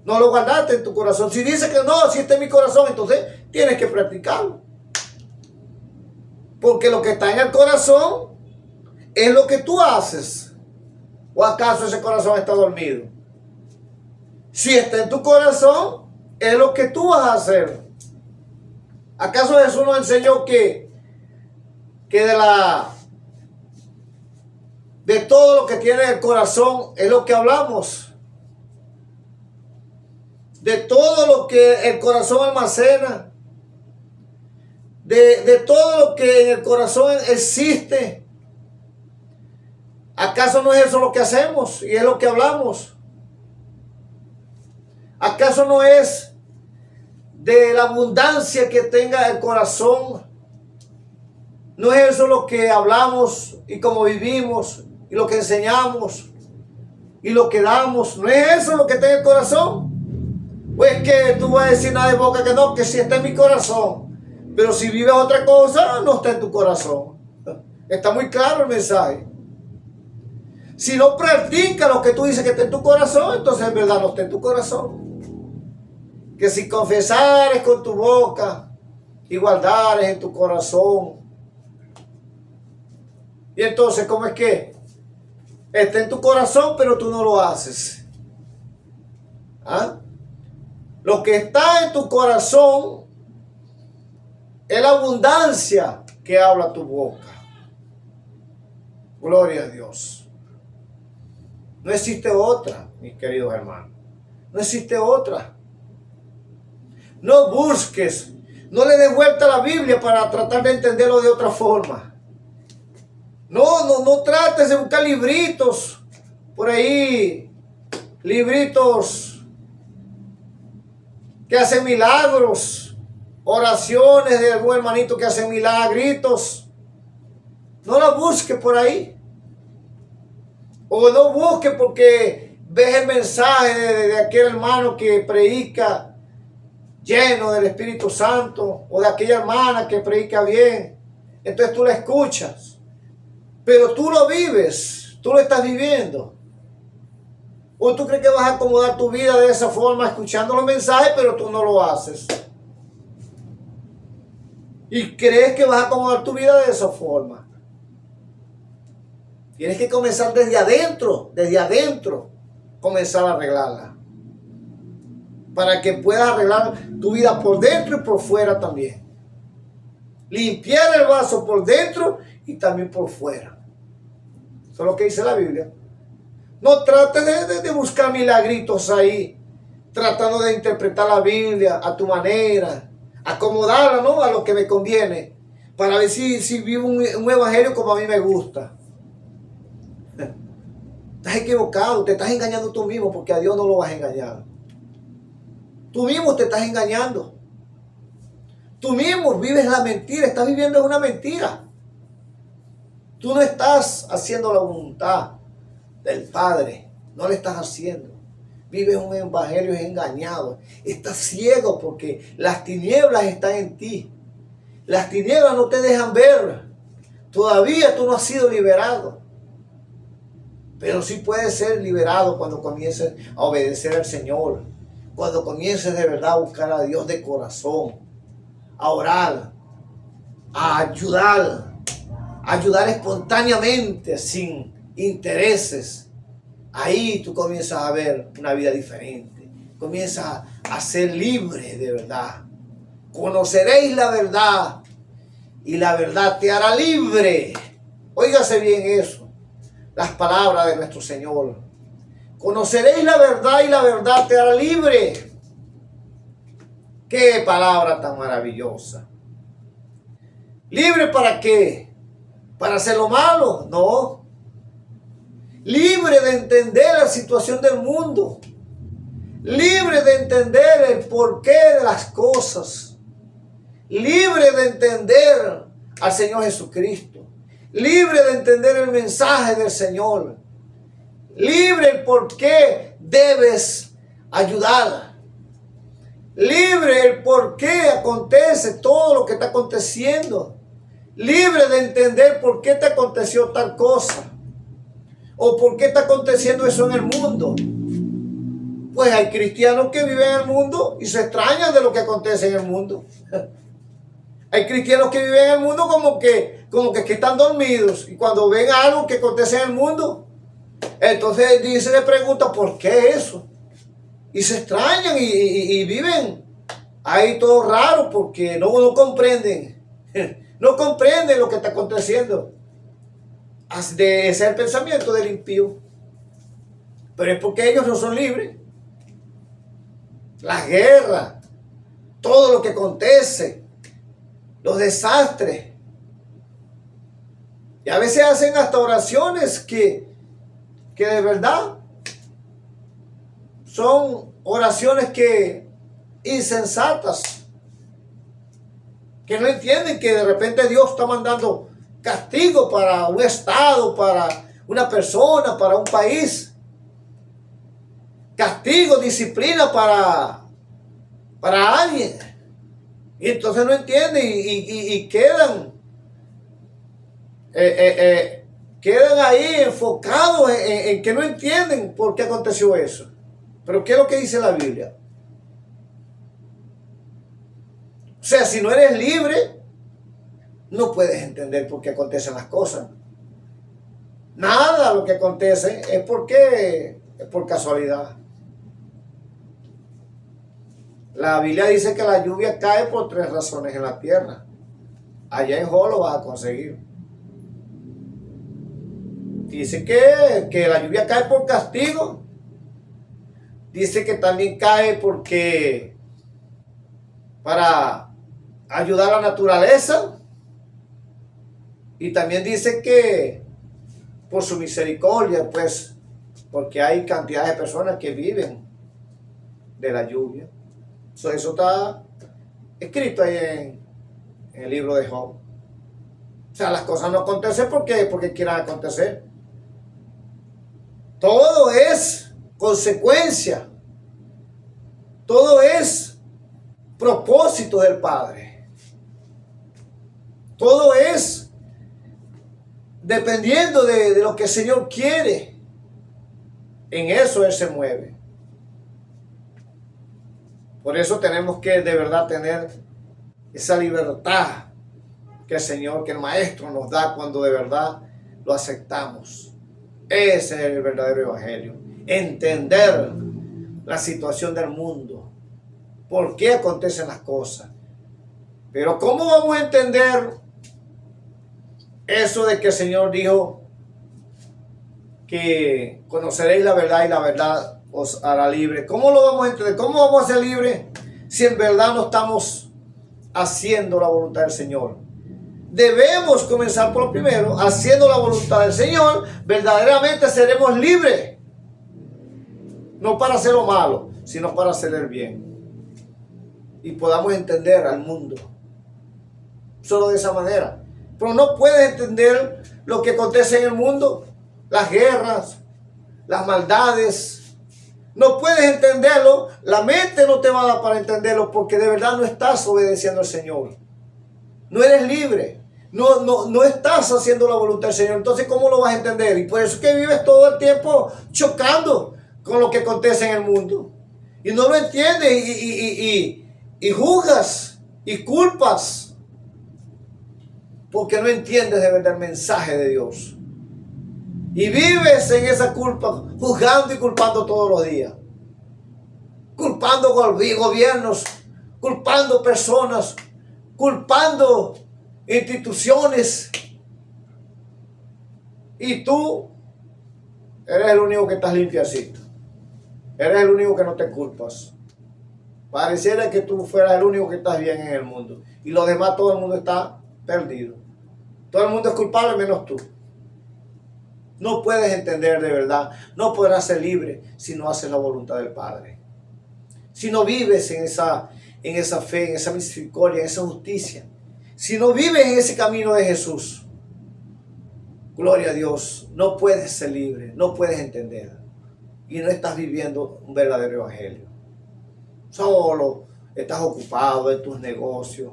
No lo guardaste en tu corazón. Si dice que no, si está en mi corazón, entonces tienes que practicarlo. Porque lo que está en el corazón es lo que tú haces. ¿O acaso ese corazón está dormido? Si está en tu corazón, es lo que tú vas a hacer. ¿Acaso Jesús nos enseñó que de todo lo que tiene el corazón es lo que hablamos? De todo lo que el corazón almacena, de todo lo que en el corazón existe. ¿Acaso no es eso lo que hacemos y es lo que hablamos? ¿Acaso no es de la abundancia que tenga el corazón? ¿No es eso lo que hablamos y cómo vivimos y lo que enseñamos y lo que damos? ¿No es eso lo que tenga el corazón? Pues que tú vas a decir nada de boca que no, que sí está en mi corazón. Pero si vives otra cosa, no está en tu corazón. Está muy claro el mensaje. Si no practicas lo que tú dices que está en tu corazón, entonces en verdad no está en tu corazón. Que si confesares con tu boca y guardares en tu corazón. Y entonces, ¿cómo es que? Está en tu corazón, pero tú no lo haces. ¿Ah? Lo que está en tu corazón es la abundancia que habla tu boca. Gloria a Dios. No existe otra, mis queridos hermanos. No existe otra. No busques, no le des vuelta a la Biblia para tratar de entenderlo de otra forma. No trates de buscar libritos por ahí, libritos que hacen milagros, oraciones de algún hermanito que hace milagritos. No la busques por ahí. O no busques porque ves el mensaje de aquel hermano que predica lleno del Espíritu Santo, o de aquella hermana que predica bien. Entonces tú la escuchas. Pero tú lo vives, tú lo estás viviendo. ¿O tú crees que vas a acomodar tu vida de esa forma escuchando los mensajes, pero tú no lo haces? Y crees que vas a acomodar tu vida de esa forma. Tienes que comenzar desde adentro, comenzar a arreglarla. Para que puedas arreglar tu vida por dentro y por fuera también. Limpiar el vaso por dentro y también por fuera. Eso es lo que dice la Biblia. No trate de buscar milagritos ahí, tratando de interpretar la Biblia a tu manera, acomodarla, ¿no?, a lo que me conviene, para ver si vivo un evangelio como a mí me gusta. Estás equivocado, te estás engañando tú mismo, porque a Dios no lo vas a engañar. Tú mismo te estás engañando. Tú mismo vives la mentira, estás viviendo una mentira. Tú no estás haciendo la voluntad del Padre, no le estás haciendo. Vives un evangelio engañado. Estás ciego porque las tinieblas están en ti. Las tinieblas no te dejan ver. Todavía tú no has sido liberado. Pero sí puedes ser liberado cuando comiences a obedecer al Señor. Cuando comiences de verdad a buscar a Dios de corazón. A orar. A ayudar espontáneamente, sin intereses. Ahí tú comienzas a ver una vida diferente. Comienzas a ser libre de verdad. Conoceréis la verdad y la verdad te hará libre. Óigase bien eso. Las palabras de nuestro Señor. Conoceréis la verdad y la verdad te hará libre. Qué palabra tan maravillosa. ¿Libre para qué? ¿Para hacer lo malo? No. Libre de entender la situación del mundo. Libre de entender el porqué de las cosas. Libre de entender al Señor Jesucristo. Libre de entender el mensaje del Señor. Libre el por qué debes ayudar. Libre el por qué acontece todo lo que está aconteciendo. Libre de entender por qué te aconteció tal cosa. O por qué está aconteciendo eso en el mundo. Pues hay cristianos que viven en el mundo y se extrañan de lo que acontece en el mundo. Hay cristianos que viven en el mundo como que están dormidos. Y cuando ven algo que acontece en el mundo, entonces le pregunta ¿por qué eso? Y se extrañan y viven ahí todo raro porque no comprenden. No comprenden lo que está aconteciendo. Ese es el pensamiento del impío. Pero es porque ellos no son libres. Las guerras, todo lo que acontece, los desastres. Y a veces hacen hasta oraciones que de verdad son oraciones que insensatas, que no entienden que de repente Dios está mandando castigo para un estado, para una persona, para un país. Castigo, disciplina para alguien. Y entonces no entienden y quedan ahí enfocados en que no entienden por qué aconteció eso. Pero ¿qué es lo que dice la Biblia? O sea, si no eres libre, no puedes entender por qué acontecen las cosas. Nada lo que acontece es por casualidad. La Biblia dice que la lluvia cae por 3 razones en la tierra. Allá en Job lo vas a conseguir. Dice que la lluvia cae por castigo. Dice que también cae para ayudar a la naturaleza. Y también dice que por su misericordia, pues, porque hay cantidad de personas que viven de la lluvia. Eso está escrito ahí en el libro de Job. O sea, las cosas no acontecen porque quieran acontecer. Todo es consecuencia. Todo es propósito del Padre. Todo es dependiendo de lo que el Señor quiere. En eso Él se mueve. Por eso tenemos que de verdad tener esa libertad que el Señor, que el Maestro nos da cuando de verdad lo aceptamos. Ese es el verdadero evangelio. Entender la situación del mundo. ¿Por qué acontecen las cosas? Pero ¿cómo vamos a entender eso de que el Señor dijo que conoceréis la verdad y la verdad os hará libre. ¿Cómo lo vamos a entender? ¿Cómo vamos a ser libres si en verdad no estamos haciendo la voluntad del Señor? Debemos comenzar por lo primero, haciendo la voluntad del Señor. Verdaderamente seremos libres. No para hacer lo malo, sino para hacer el bien. Y podamos entender al mundo. Solo de esa manera. Pero no puedes entender lo que acontece en el mundo. Las guerras, las maldades. No puedes entenderlo. La mente no te va a dar para entenderlo porque de verdad no estás obedeciendo al Señor. No eres libre. No estás haciendo la voluntad del Señor. Entonces, ¿cómo lo vas a entender? Y por eso es que vives todo el tiempo chocando con lo que acontece en el mundo. Y no lo entiendes y juzgas y culpas porque no entiendes de verdad el mensaje de Dios. Y vives en esa culpa, juzgando y culpando todos los días. Culpando gobiernos, culpando personas, culpando instituciones. Y tú eres el único que estás limpiacito. Eres el único que no te culpas. Pareciera que tú fueras el único que estás bien en el mundo. Y los demás, todo el mundo está perdido. Todo el mundo es culpable menos tú. No puedes entender de verdad. No podrás ser libre si no haces la voluntad del Padre. Si no vives en esa fe, en esa misericordia, en esa justicia. Si no vives en ese camino de Jesús. Gloria a Dios. No puedes ser libre. No puedes entender. Y no estás viviendo un verdadero evangelio. Solo estás ocupado en tus negocios,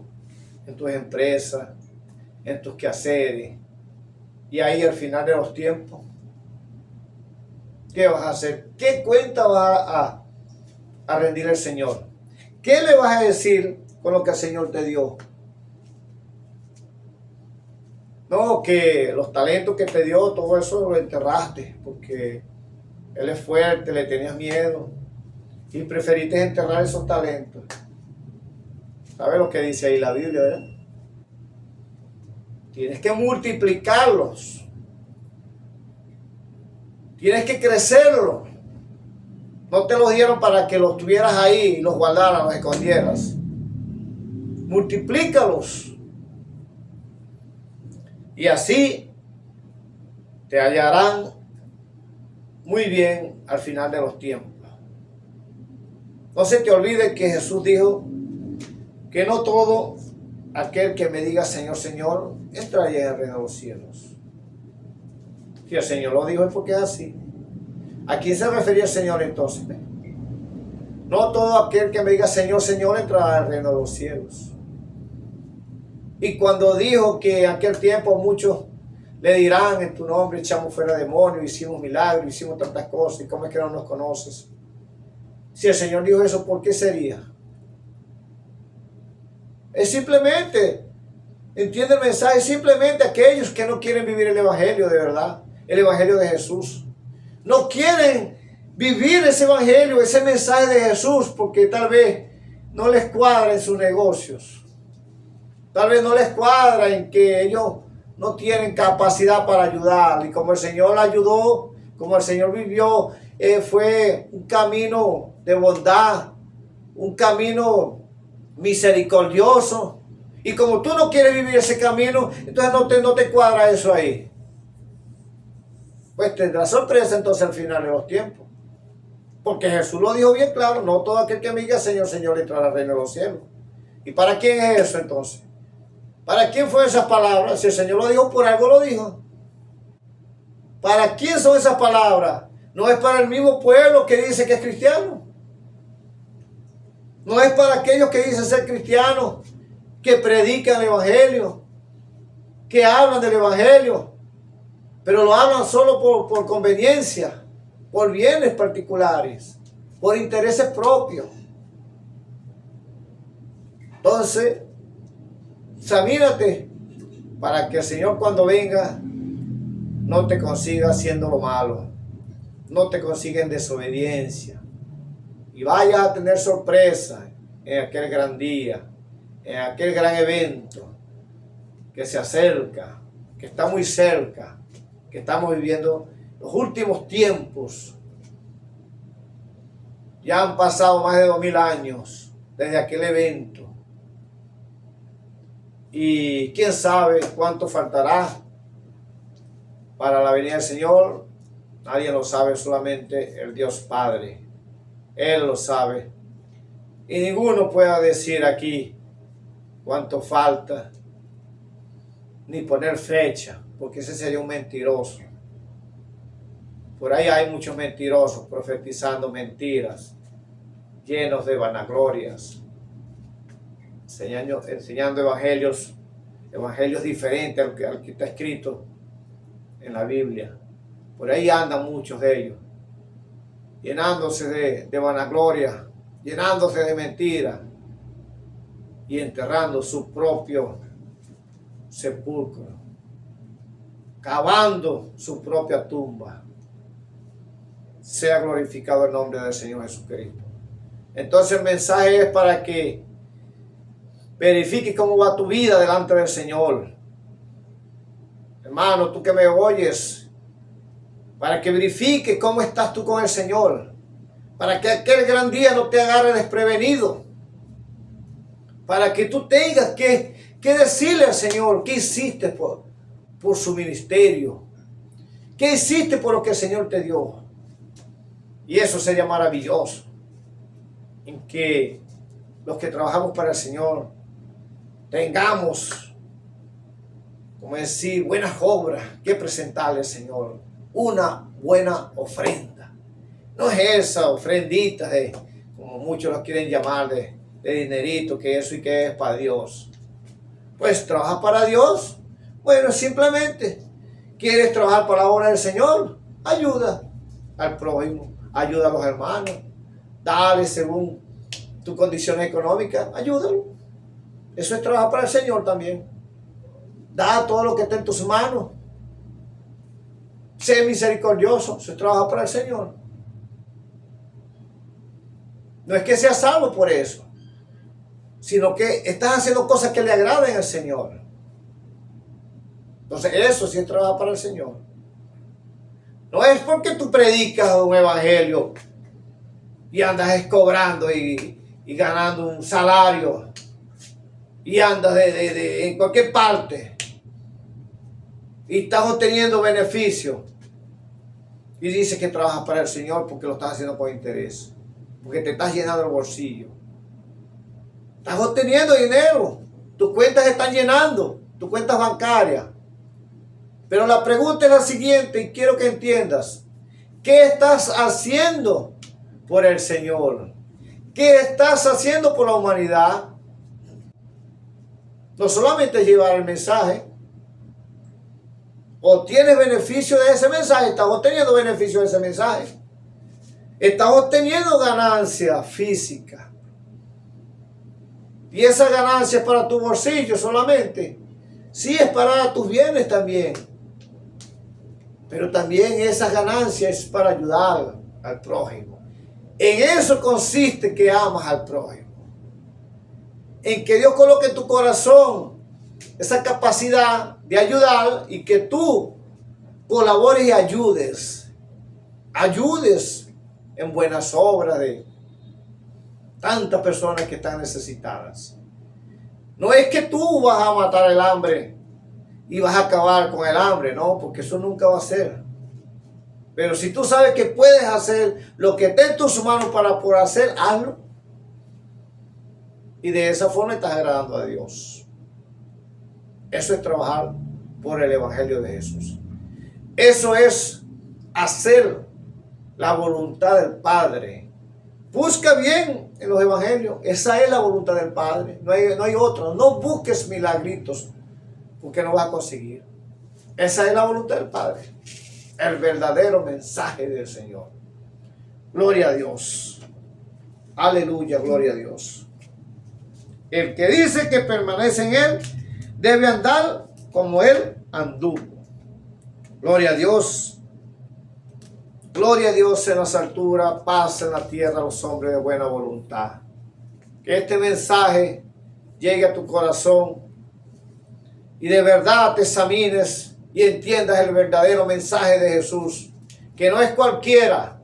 en tus empresas, en tus quehaceres. Y ahí al final de los tiempos, ¿qué vas a hacer? ¿Qué cuenta vas a rendir al Señor? ¿Qué le vas a decir con lo que el Señor te dio? No, que los talentos que te dio, todo eso lo enterraste, porque Él es fuerte, le tenías miedo y preferiste enterrar esos talentos. ¿Sabes lo que dice ahí la Biblia, verdad? Tienes que multiplicarlos. Tienes que crecerlos. No te los dieron para que los tuvieras ahí y los guardaras, los escondieras. Multiplícalos. Y así te hallarán muy bien al final de los tiempos. No se te olvide que Jesús dijo que no todo aquel que me diga Señor, Señor, entrará en el reino de los cielos. Si el Señor lo dijo es porque es así. ¿A quién se refería el Señor entonces? No todo aquel que me diga Señor, Señor, entrará en el reino de los cielos. Y cuando dijo que en aquel tiempo muchos le dirán en tu nombre echamos fuera demonios, hicimos milagros, hicimos tantas cosas, ¿y cómo es que no nos conoces? Si el Señor dijo eso, ¿por qué sería? Es simplemente, entiende el mensaje, simplemente aquellos que no quieren vivir el evangelio de verdad, el evangelio de Jesús. No quieren vivir ese evangelio, ese mensaje de Jesús, porque tal vez no les cuadra en sus negocios. Tal vez no les cuadra en que ellos no tienen capacidad para ayudar. Y como el Señor ayudó, como el Señor vivió, fue un camino de bondad, un camino misericordioso. Y como tú no quieres vivir ese camino, entonces no te cuadra eso ahí. Pues tendrá sorpresa entonces al final de los tiempos. Porque Jesús lo dijo bien claro, no todo aquel que me diga Señor, Señor entrará al reino de los cielos. ¿Y para quién es eso entonces? ¿Para quién fue esas palabras? Si el Señor lo dijo, por algo lo dijo. ¿Para quién son esas palabras? No es para el mismo pueblo que dice que es cristiano. No es para aquellos que dicen ser cristianos, que predican el evangelio, que hablan del evangelio, pero lo hablan solo por conveniencia, por bienes particulares, por intereses propios. Entonces, examínate para que el Señor cuando venga no te consiga haciendo lo malo, no te consiga en desobediencia y vayas a tener sorpresa en aquel gran día, en aquel gran evento que se acerca, que está muy cerca, que estamos viviendo los últimos tiempos. Ya han pasado más de 2000 años desde aquel evento. Y quién sabe cuánto faltará para la venida del Señor. Nadie lo sabe, solamente el Dios Padre. Él lo sabe. Y ninguno pueda decir aquí cuánto falta, ni poner fecha, porque ese sería un mentiroso. Por ahí hay muchos mentirosos profetizando mentiras, llenos de vanaglorias, enseñando evangelios diferentes al que está escrito en la Biblia. Por ahí andan muchos de ellos, llenándose de vanagloria, llenándose de mentiras y enterrando su propio sepulcro, cavando su propia tumba. Sea glorificado el nombre del Señor Jesucristo. Entonces el mensaje es para que verifiques cómo va tu vida delante del Señor. Hermano, tú que me oyes, para que verifiques cómo estás tú con el Señor, para que aquel gran día no te agarre desprevenido, para que tú tengas que decirle al Señor qué hiciste por su ministerio, qué hiciste por lo que el Señor te dio. Y eso sería maravilloso, en que los que trabajamos para el Señor tengamos, como decir, buenas obras que presentarle al Señor, una buena ofrenda. No es esa ofrendita de, como muchos lo quieren llamar, de dinerito, que eso y que es para Dios. Pues trabaja para Dios. Bueno, simplemente quieres trabajar para la obra del Señor, ayuda al prójimo, ayuda a los hermanos, dale según tu condición económica, ayúdalo. Eso es trabajar para el Señor también. Da todo lo que esté en tus manos. Sé misericordioso, eso es trabajar para el Señor. No es que seas salvo por eso, sino que estás haciendo cosas que le agraden al Señor. Entonces eso sí es trabajar para el Señor. No es porque tú predicas un evangelio y andas cobrando y ganando un salario y andas en cualquier parte y estás obteniendo beneficios y dices que trabajas para el Señor porque lo estás haciendo con interés, porque te estás llenando el bolsillo. Estás obteniendo dinero, tus cuentas están llenando, tus cuentas bancarias. Pero la pregunta es la siguiente y quiero que entiendas. ¿Qué estás haciendo por el Señor? ¿Qué estás haciendo por la humanidad? No solamente llevar el mensaje. ¿Obtienes beneficio de ese mensaje? ¿Estás obteniendo beneficio de ese mensaje? ¿Estás obteniendo ganancia física? ¿Y esa ganancia es para tu bolsillo solamente? Sí, es para tus bienes también. Pero también esa ganancia es para ayudar al prójimo. En eso consiste que amas al prójimo. En que Dios coloque en tu corazón esa capacidad de ayudar y que tú colabores y ayudes. Ayudes en buenas obras de tantas personas que están necesitadas. No es que tú vas a matar el hambre y vas a acabar con el hambre, no, porque eso nunca va a ser. Pero si tú sabes que puedes hacer lo que esté en tus manos para poder hacer, hazlo. Y de esa forma estás agradando a Dios. Eso es trabajar por el Evangelio de Jesús. Eso es hacer la voluntad del Padre. Busca bien en los evangelios. Esa es la voluntad del Padre. No hay otra. No busques milagritos, porque no vas a conseguir. Esa es la voluntad del Padre. El verdadero mensaje del Señor. Gloria a Dios. Aleluya, gloria a Dios. El que dice que permanece en Él debe andar como Él anduvo. Gloria a Dios. Gloria a Dios en las alturas, paz en la tierra a los hombres de buena voluntad. Que este mensaje llegue a tu corazón y de verdad te examines y entiendas el verdadero mensaje de Jesús. que no es cualquiera,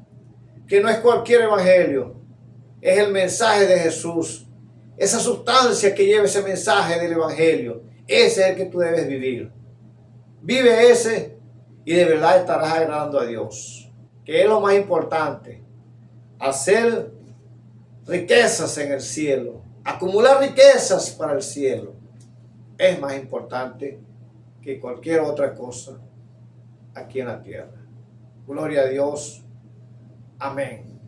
que no es cualquier evangelio, es el mensaje de Jesús. Esa sustancia que lleva ese mensaje del evangelio, ese es el que tú debes vivir. Vive ese y de verdad estarás agradando a Dios, que es lo más importante. Hacer riquezas en el cielo, acumular riquezas para el cielo, es más importante que cualquier otra cosa aquí en la tierra. Gloria a Dios. Amén.